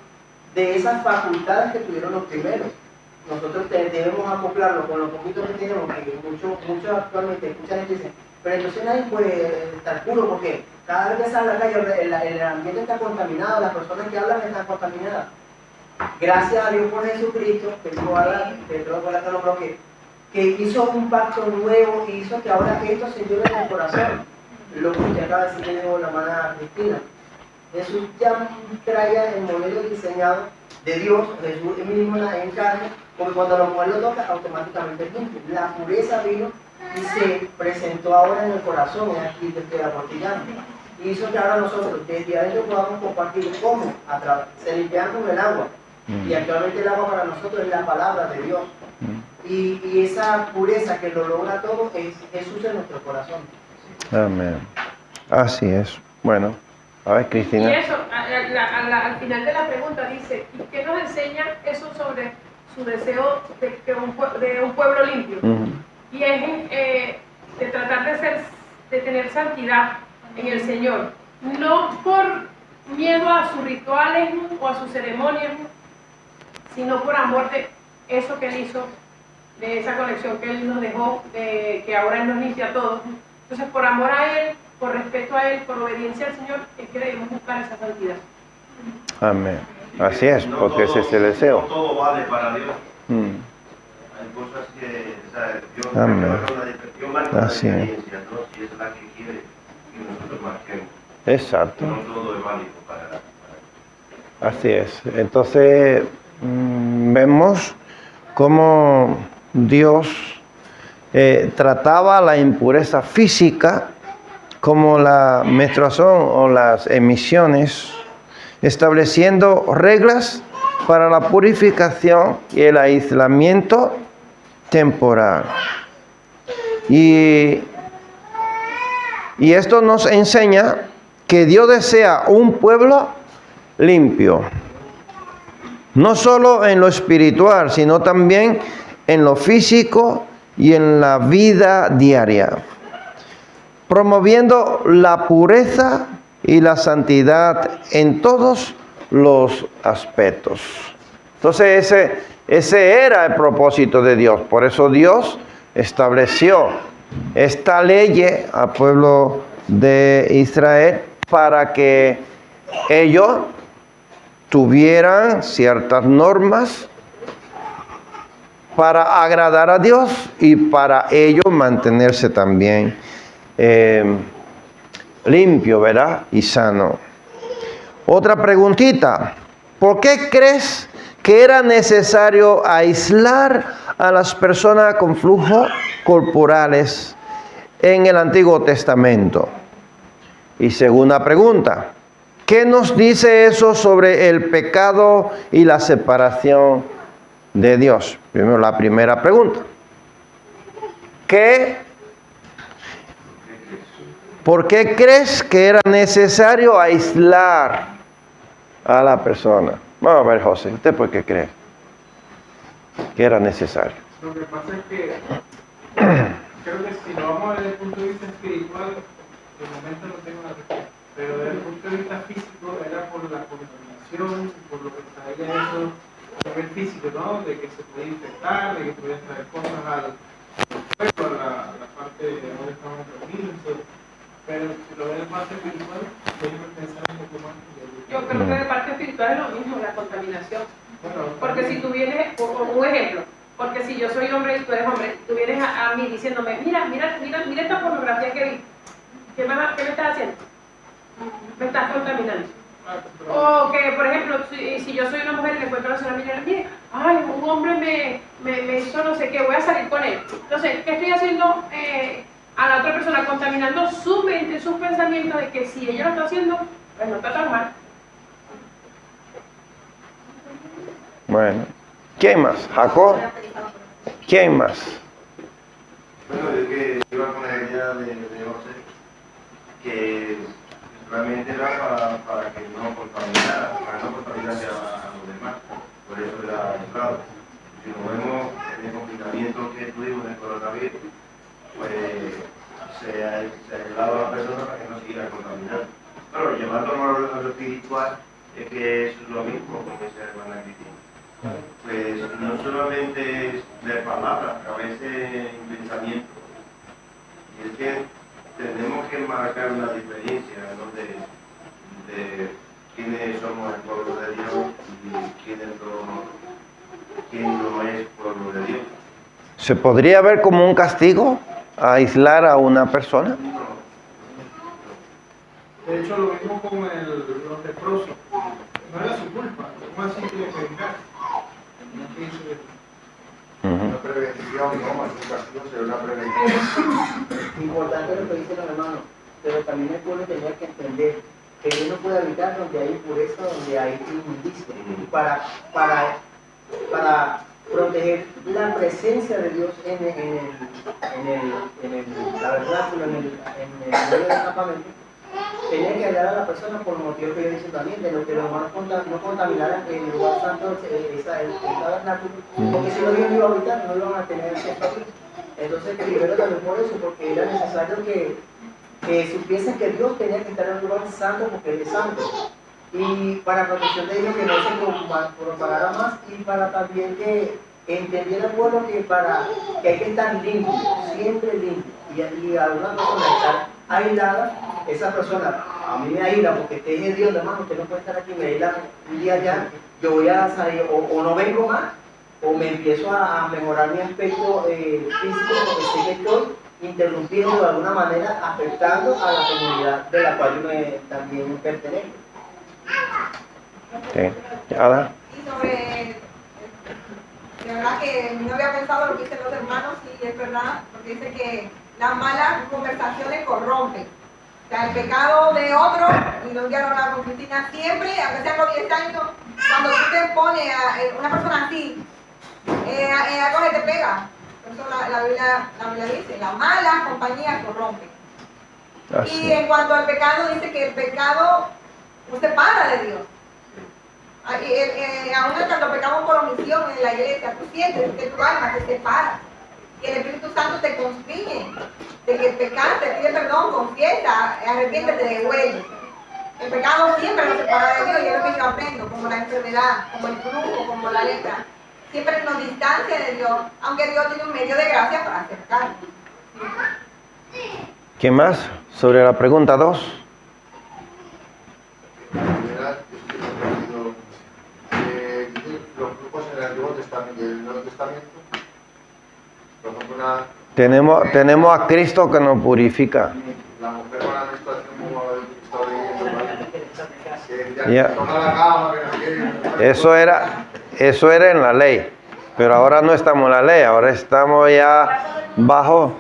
de esas facultades que tuvieron los primeros. Nosotros debemos acoplarlo con lo poquito que tenemos, que muchos actualmente escuchan y dicen, pero entonces nadie puede estar puro porque cada vez que sale a la calle el ambiente está contaminado, las personas que hablan están contaminadas. Gracias a Dios por Jesucristo, que dijo ahora, que hizo un pacto nuevo y hizo que ahora esto se lleve en el corazón. Lo que usted acaba de decir, que dijo la hermana Cristina. Jesús ya traía el modelo diseñado de Dios, Jesús mismo en carne, porque cuando la mujer lo toca, automáticamente es limpio. La pureza vino y se presentó ahora en el corazón, aquí desde la portillana. Y hizo que ahora nosotros, desde adentro, podamos compartir cómo se limpian con el agua. Y actualmente el agua para nosotros es la palabra de Dios. Y esa pureza que lo logra todo es Jesús en nuestro corazón. Amén. Así es. Bueno, a ver, Cristina. Y eso, al final de la pregunta dice, ¿y qué nos enseña eso sobre su deseo de un pueblo limpio? Y es de tratar de tener santidad en el Señor, no por miedo a sus rituales o a sus ceremonias, sino por amor de eso que Él hizo, de esa conexión que Él nos dejó, de que ahora Él nos limpia a todos. Entonces, por amor a Él, por respeto a Él, por obediencia al Señor, es que debemos buscar esa santidad. Amén. Así es, porque ese es el deseo. No todo vale para Dios. Hay cosas que, o sea, Dios marca una Así es. diferencia, ¿no? Si es la que quiere que nosotros marquemos. Exacto. No todo es válido para Así es. Entonces, vemos cómo Dios trataba la impureza física como la menstruación o las emisiones, estableciendo reglas para la purificación y el aislamiento temporal. Y esto nos enseña que Dios desea un pueblo limpio, no solo en lo espiritual, sino también en lo físico y en la vida diaria, promoviendo la pureza y la santidad en todos los aspectos. Entonces ese era el propósito de Dios. Por eso Dios estableció esta ley al pueblo de Israel para que ellos tuvieran ciertas normas para agradar a Dios y para ellos mantenerse también limpio, ¿verdad? Y sano. Otra preguntita. ¿Por qué crees que era necesario aislar a las personas con flujos corporales en el Antiguo Testamento? Y segunda pregunta. ¿Qué nos dice eso sobre el pecado y la separación de Dios? Primero la primera pregunta. ¿Por qué crees que era necesario aislar a la persona? Vamos a ver, José, ¿usted por qué cree que era necesario? Lo que pasa es que creo que si lo vamos a ver desde el punto de vista espiritual, de momento no tengo la respuesta, pero desde el punto de vista físico era por la contaminación, por lo que traía eso a nivel físico, ¿no? De que se podía infectar, de que podía traer cosas al cuerpo, a la parte de donde estamos reunidos. Pero si lo ves de parte espiritual, déjame pensar un poco más. Yo creo que de parte espiritual es lo mismo, la contaminación. Porque si tú vienes, un ejemplo, porque si yo soy hombre y tú eres hombre, tú vienes a mí diciéndome, mira esta pornografía que vi, ¿qué me estás haciendo? Me estás contaminando. O que, por ejemplo, si yo soy una mujer y le encuentro a la señora Miriam, mire, ay, un hombre me hizo no sé qué, voy a salir con él. Entonces, ¿qué estoy haciendo a la otra persona? Contaminando su mente, sus pensamientos de que si ella lo está haciendo, pues no está tan mal. Bueno, ¿quién más? ¿Jacob? ¿Quién más? Bueno, es que iba con la idea de José, que realmente era para que no contaminara, para no contaminarse a los demás. Por eso era aislado. Si nos vemos en el confinamiento que tuvimos en el coronavirus, pues se aislaba a la persona para que no siguiera contaminando. Claro, llevándolo a lo espiritual, es que es lo mismo, como dice la hermana Cristina. Pues no solamente es de palabras, a veces en pensamiento. Y es que tenemos que marcar una diferencia, ¿no? de quiénes somos el pueblo de Dios y quién no es pueblo de Dios. ¿Se podría ver como un castigo aislar a una persona? De hecho, lo mismo con los leprosos. No era su culpa, ¿cómo así que le predicar? Una prevención, no, más que un castigo sería una prevención. Importante lo que dicen los hermanos, pero también el pueblo tenía que entender que Dios no puede habitar donde hay impureza, donde hay inmundicia. Y para proteger la presencia de Dios en el tabernáculo, en el medio del campamento, tenía que hablar a la persona por los motivos que yo dicen también, de lo que los hermanos no contaminaran el lugar santo, el tabernáculo, porque si no Dios no iba a habitar, no iban a tener acceso a Dios. Entonces, primero también por eso, porque era necesario que supiesen que Dios tenía que estar en un lugar santo porque Él es santo. Y para protección de ellos que no se propagara más y para también que entendiera el pueblo que hay que estar limpio, siempre limpio. Y alguna persona estar aislada, esa persona a mí me aísla porque usted es Dios, hermano, usted no puede estar aquí, me aísla un día ya, yo voy a salir o no vengo más o me empiezo a mejorar mi aspecto físico porque sé que estoy interrumpiendo de alguna manera, afectando a la comunidad de la cual yo también pertenezco. Sí. Ada. Y sobre, de verdad que no había pensado lo que dicen los hermanos, y es verdad, porque dice que las malas conversaciones corrompen. O sea, el pecado de otro, y lo dijeron con Cristina siempre, aunque sean los 10 años, cuando tú te pones a una persona así, algo que te pega. Por eso la Biblia dice, las malas compañías corrompen. Así. Y en cuanto al pecado, dice que el pecado nos separa de Dios. Aún cuando pecamos por omisión en la iglesia, tú sientes que tu alma te separa. Y el Espíritu Santo te constriñe de que pecaste, pide perdón, confiesa, arrepiéntete, devuelve. El pecado siempre nos separa de Dios, y es lo que yo aprendo, como la enfermedad, como el flujo, como la letra. Siempre nos distancia de Dios, aunque Dios tiene un medio de gracia para acercarnos. ¿Qué más? Sobre la pregunta 2. Los grupos en el Antiguo Testamento y el Nuevo Testamento, por ejemplo, Tenemos a Cristo que nos purifica. la mujer con la menstruación, como estaba leyendo, Ya. que toca la cama, que Eso era en la ley, pero ahora no estamos en la ley, ahora estamos ya bajo.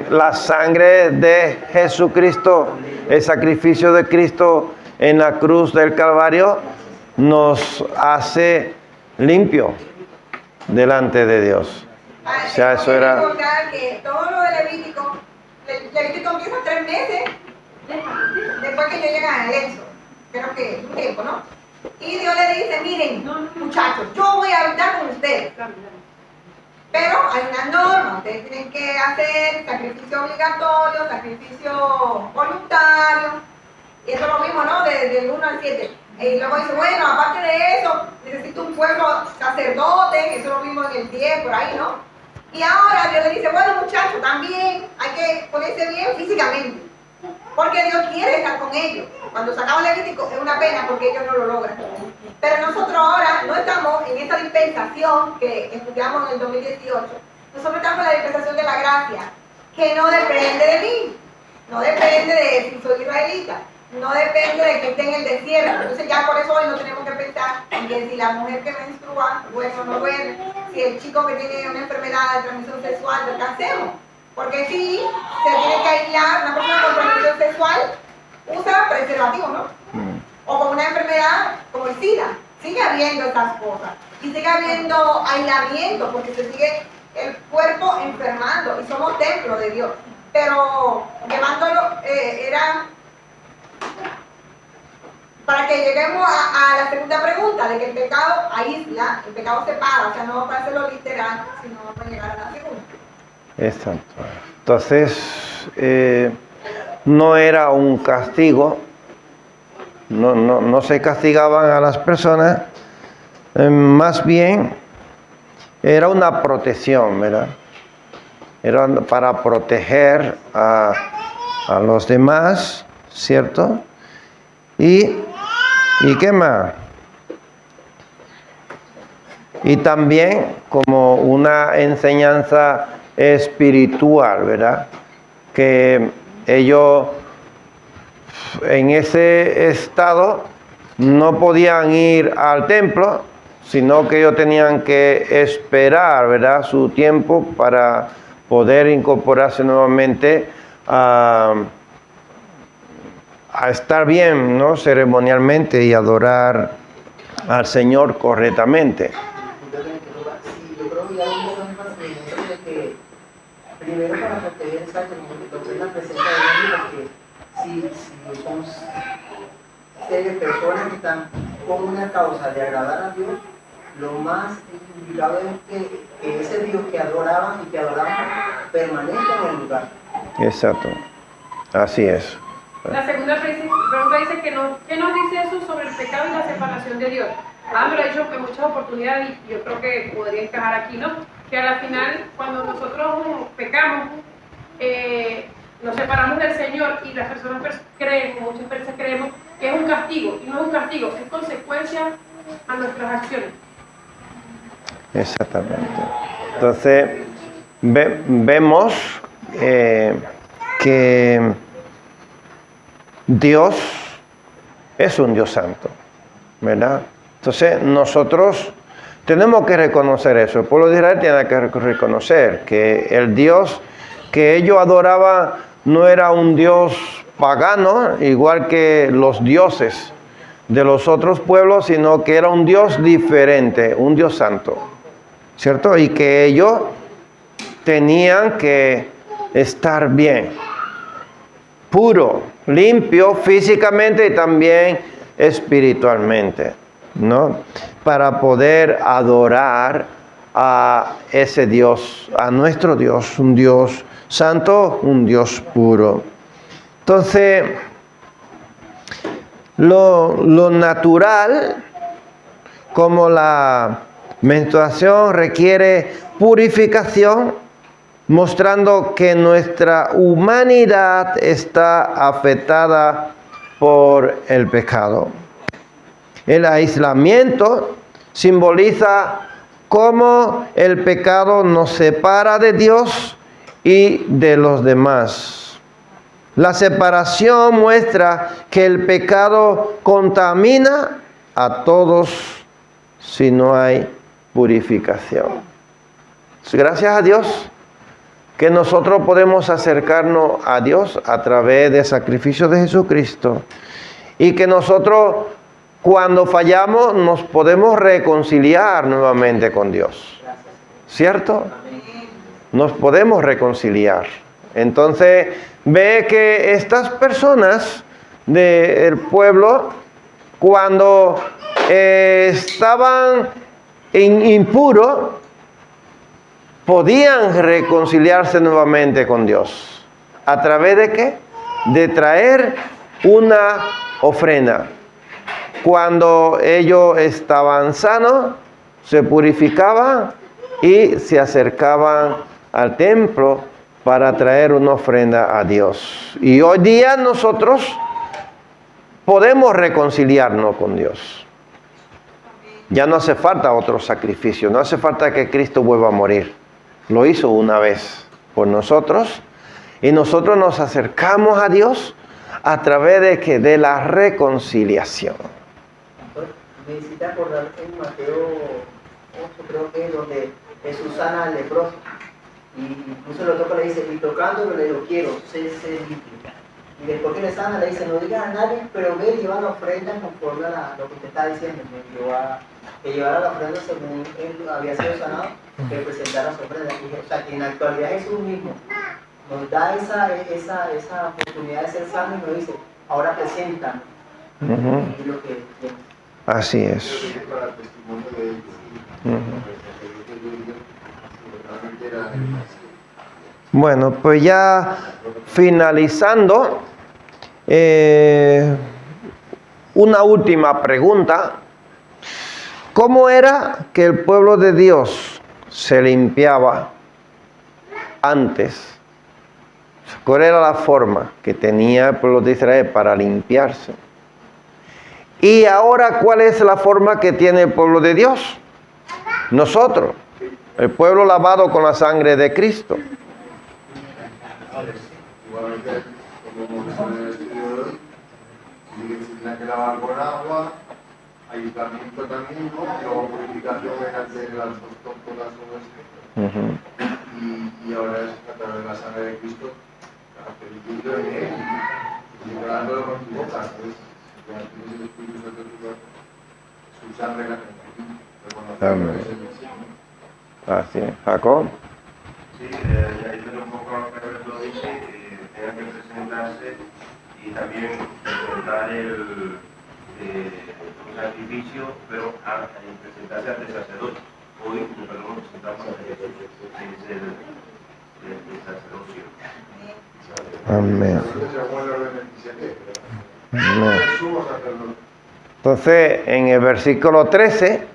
La sangre de Jesucristo, el sacrificio de Cristo en la cruz del Calvario, nos hace limpio delante de Dios. O sea, eso era... Que todo lo de Levítico empieza 3 meses después que yo llegué al Éxodo. Creo que un tiempo, ¿no? Y Dios le dice, miren, muchachos, yo voy a habitar con ustedes. Pero hay una norma, ustedes tienen que hacer sacrificio obligatorio, sacrificio voluntario. Y eso es lo mismo, ¿no? Del 1 al 7. Y luego dice, bueno, aparte de eso, necesito un pueblo sacerdote, eso es lo mismo en el 10, por ahí, ¿no? Y ahora Dios le dice, bueno, muchachos, también hay que ponerse bien físicamente. Porque Dios quiere estar con ellos. Cuando se acaba el Levítico es una pena porque ellos no lo logran. Pero nosotros ahora no estamos en esta dispensación que estudiamos en el 2018. Nosotros estamos en la dispensación de la gracia, que no depende de mí. No depende de si soy israelita. No depende de que esté en el desierto. Entonces ya por eso hoy no tenemos que pensar en que si la mujer que menstrua, bueno o no bueno, si el chico que tiene una enfermedad de transmisión sexual, ¿qué hacemos? Porque si se tiene que aislar, una persona con transmisión sexual usa preservativo, ¿no? O con una enfermedad como el SIDA. Sigue habiendo estas cosas. Y sigue habiendo aislamiento porque se sigue el cuerpo enfermando y somos templo de Dios. Pero llevándolo, era para que lleguemos a la segunda pregunta, de que el pecado aísla, el pecado separa, o sea, no para hacerlo literal, sino para llegar a la segunda. Exacto. Entonces, no era un castigo, no se castigaban a las personas, más bien era una protección, ¿verdad? Era para proteger a los demás, ¿cierto? ¿Y qué más? Y también como una enseñanza espiritual, ¿verdad? Que ellos en ese estado no podían ir al templo, sino que ellos tenían que esperar, ¿verdad?, su tiempo para poder incorporarse nuevamente a estar bien, ¿no?, ceremonialmente y adorar al Señor correctamente. Sí, yo creo que hay un poco de énfasis de que primero para proteger lo que es la presencia de Dios, porque si son personas que están con una causa de agradar a Dios, lo más indicado es que ese Dios que adoraban permanezca en el lugar. Exacto, así es. La segunda pregunta dice ¿qué nos dice eso sobre el pecado y la separación de Dios? Me lo ha dicho en muchas oportunidades y yo creo que podría encajar aquí, ¿no? Que al final, cuando nosotros pecamos, nos separamos del Señor y las personas creen, muchas veces creemos que es un castigo, y no es un castigo, es consecuencia a nuestras acciones. Exactamente. Entonces, vemos que Dios es un Dios santo, ¿verdad? Entonces, nosotros tenemos que reconocer eso. El pueblo de Israel tiene que reconocer que el Dios que ellos adoraban no era un Dios pagano, igual que los dioses de los otros pueblos, sino que era un Dios diferente, un Dios santo, ¿cierto? Y que ellos tenían que estar bien, puro, limpio físicamente y también espiritualmente, ¿no? Para poder adorar a ese Dios, a nuestro Dios, un Dios santo, un Dios puro. Entonces, lo natural, como la menstruación, requiere purificación, mostrando que nuestra humanidad está afectada por el pecado. El aislamiento simboliza cómo el pecado nos separa de Dios y de los demás. La separación muestra que el pecado contamina a todos si no hay purificación. Gracias a Dios que nosotros podemos acercarnos a Dios a través del sacrificio de Jesucristo y que nosotros cuando fallamos nos podemos reconciliar nuevamente con Dios, ¿cierto? Nos podemos reconciliar. Entonces ve que estas personas del pueblo, cuando estaban impuros, podían reconciliarse nuevamente con Dios. ¿A través de qué? De traer una ofrenda. Cuando ellos estaban sanos, se purificaban y se acercaban al templo para traer una ofrenda a Dios. Y hoy día nosotros podemos reconciliarnos con Dios. Ya no hace falta otro sacrificio, no hace falta que Cristo vuelva a morir. Lo hizo una vez por nosotros y nosotros nos acercamos a Dios a través de que de la reconciliación. Me hiciste acordar en Mateo 8, creo que es donde Jesús sana al leproso. Y incluso lo toca, le dice, y tocándolo le digo, quiero ser limpio. Y después que le sana, le dice, no digas a nadie, pero ve y lleva la ofrenda conforme a lo que te está diciendo. Que llevara la ofrenda según él había sido sanado, que presentara su ofrenda. O sea, que en la actualidad Jesús mismo nos da esa oportunidad de ser sano y nos dice, ahora presentan lo que tienen. Así es. Para el testimonio de ellos. Bueno, pues ya finalizando, una última pregunta. ¿Cómo era que el pueblo de Dios se limpiaba antes? ¿Cuál era la forma que tenía el pueblo de Israel para limpiarse? Y ahora, ¿cuál es la forma que tiene el pueblo de Dios? Nosotros, el pueblo lavado con la sangre de Cristo. Igualmente, como hemos visto en el estudio de hoy, se tiene que lavar con agua, ayuntamiento también, ¿no? Y luego purificación en las dos tómbolas o esto. Y ahora es a través de la sangre de Cristo, la purificación de él, y declarándolo con tu boca, ¿sabes? Cuando tienes el Espíritu Santo en tu cuerpo, su sangre la que reconocer que es el Mesías. Así es. Jacob. Sí, añadiendo un poco a lo que Alberto dice, tenga que presentarse y también presentar el sacrificio, pero presentarse ante el sacerdote. Hoy, perdón, presentamos a Jesús, que es el sacerdocio. Amén. Según el orden 27, Amén. el sumo sacerdote. Entonces, en el versículo 13,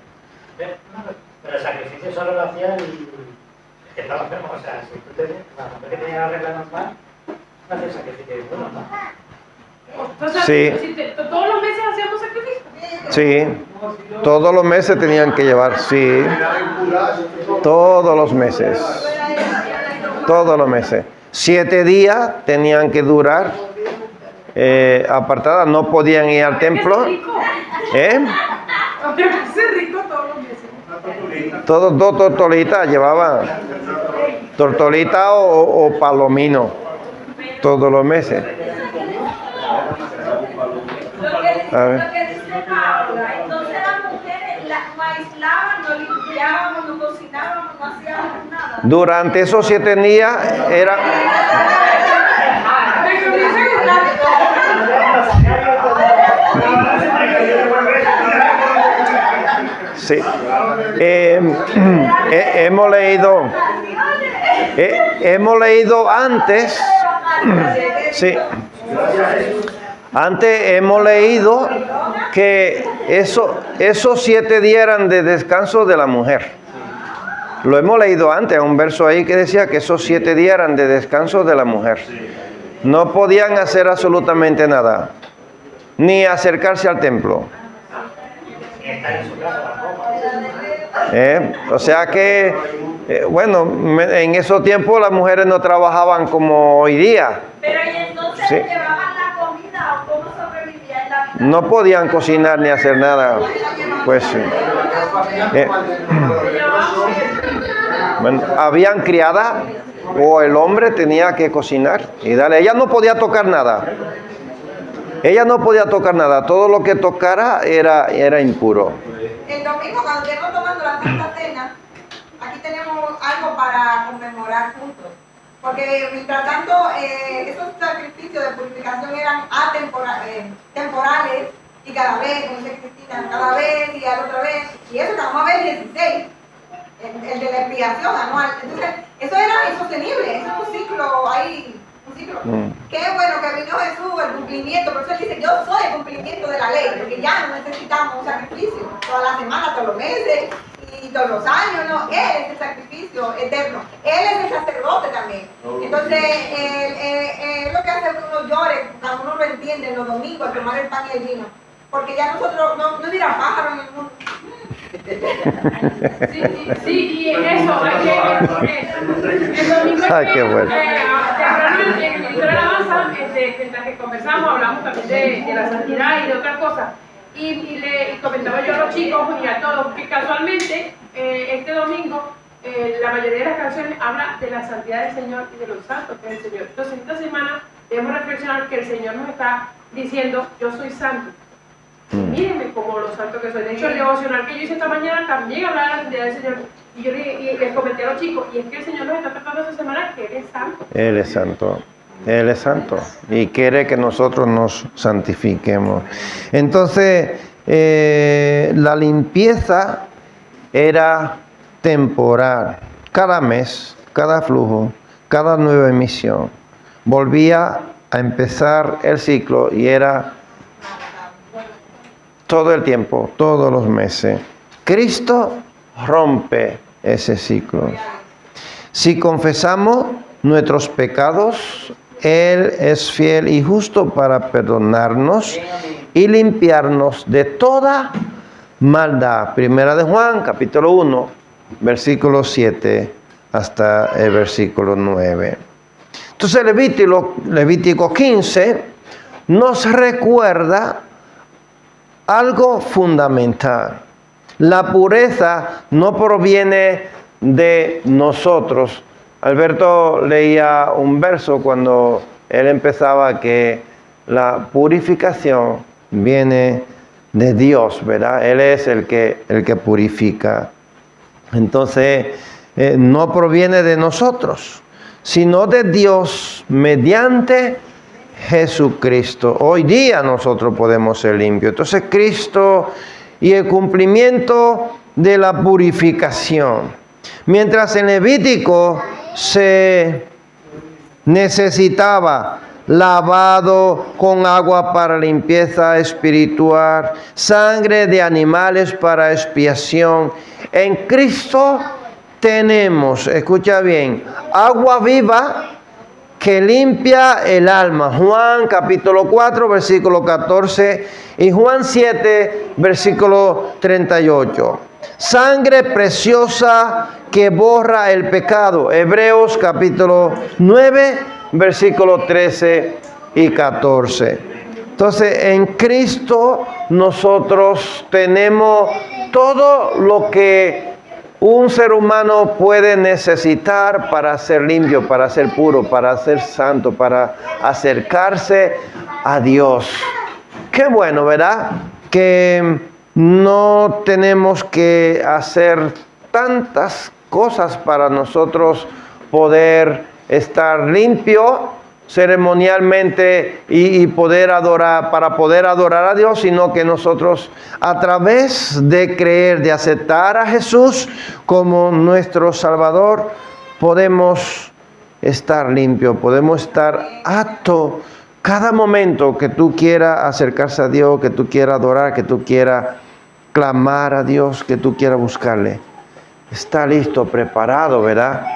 Pero el sacrificio solo lo hacía el que estaba enfermo. O sea, si tú tenías, la mujer que tenía la regla normal, no hacía el sacrificio de uno, ¿no? O sea, Sí. todos los meses hacíamos sacrificio. sí, todos los meses tenían que llevar, sí, todos los meses, todos los meses. 7 días tenían que durar apartadas, no podían ir al templo. Había que ser rico todos los meses. Todos 2 tortolitas llevaban, tortolita o palomino, todos los meses. A ver. Lo que dice Paula, entonces las mujeres no aislaban, no limpiábamos, no cocinábamos, no hacíamos nada. Durante esos 7 días era... Sí. Hemos leído antes. Sí. Antes hemos leído que esos 7 días eran de descanso de la mujer. Lo hemos leído antes, un verso ahí que decía que esos 7 días eran de descanso de la mujer. No podían hacer absolutamente nada, ni acercarse al templo. O sea que, bueno, en esos tiempos las mujeres no trabajaban como hoy día. Pero y entonces Sí. llevaban la comida o cómo sobrevivían en la vida. No podían cocinar ni hacer nada. Pues sí. Bueno, habían criada o el hombre tenía que cocinar y darle. Ella no podía tocar nada. Ella no podía tocar nada. Todo lo que tocara era impuro. El domingo, cuando estemos tomando la Santa Cena, aquí tenemos algo para conmemorar juntos. Porque mientras tanto, esos sacrificios de purificación eran temporales y cada vez, como dice Cristina, cada vez y a la otra vez. Y eso que vamos a ver 16, el de la expiación anual. Entonces, eso era insostenible, eso es un ciclo ahí. Qué bueno que vino Jesús, el cumplimiento. Por eso él dice, yo soy el cumplimiento de la ley, porque ya no necesitamos un sacrificio toda la semana, todos los meses y todos los años, no. Él es el sacrificio eterno. Él es el sacerdote también. Entonces, lo que hace que uno llore, cuando uno lo entiende los domingos, tomar el pan y el vino. Porque ya nosotros, no dirá pájaro en el mundo. Sí, y en eso, el domingo Ay, qué bueno. temprano en el ministro de alabanza, mientras que conversamos, hablamos también de la santidad y de otras cosas. Y comentaba yo a los chicos y a todos que casualmente este domingo la mayoría de las canciones habla de la santidad del Señor y de los santos que es el Señor. Entonces esta semana debemos reflexionar que el Señor nos está diciendo, yo soy santo. Mírenme como los santos que soy. De hecho, el devocional que yo hice esta mañana también hablaba de la santidad del Señor. Y yo les comenté a los chicos, y es que el Señor nos está tratando esta semana que Él es santo. Él es santo. Él es santo. Y quiere que nosotros nos santifiquemos. Entonces, la limpieza era temporal. Cada mes, cada flujo, cada nueva emisión. Volvía a empezar el ciclo y era todo el tiempo, todos los meses. Cristo rompe ese ciclo. Si confesamos nuestros pecados, Él es fiel y justo para perdonarnos y limpiarnos de toda maldad. Primera de Juan, capítulo 1, versículo 7 hasta el versículo 9. Entonces Levítico 15 nos recuerda algo fundamental. La pureza no proviene de nosotros. Alberto leía un verso cuando él empezaba que la purificación viene de Dios, ¿verdad? Él es el que purifica. Entonces, no proviene de nosotros, sino de Dios mediante Jesucristo. Hoy día nosotros podemos ser limpios. Entonces, Cristo y el cumplimiento de la purificación. Mientras en Levítico se necesitaba lavado con agua para limpieza espiritual, sangre de animales para expiación, en Cristo tenemos, escucha bien, agua viva que limpia el alma. Juan capítulo 4, versículo 14 y Juan 7, versículo 38. Sangre preciosa que borra el pecado. Hebreos capítulo 9, versículo 13 y 14. Entonces, en Cristo nosotros tenemos todo lo que un ser humano puede necesitar para ser limpio, para ser puro, para ser santo, para acercarse a Dios. Qué bueno, ¿verdad? Que no tenemos que hacer tantas cosas para nosotros poder estar limpio ceremonialmente y poder adorar, para poder adorar a Dios, sino que nosotros a través de creer, de aceptar a Jesús como nuestro Salvador, podemos estar limpios, podemos estar aptos cada momento que tú quieras acercarse a Dios, que tú quieras adorar, que tú quieras clamar a Dios, que tú quieras buscarle. Está listo, preparado, ¿verdad?,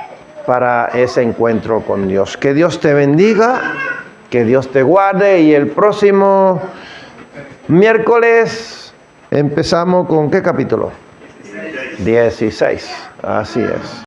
para ese encuentro con Dios. Que Dios te bendiga, que Dios te guarde, y el próximo miércoles empezamos con ¿qué capítulo? 16. Así es.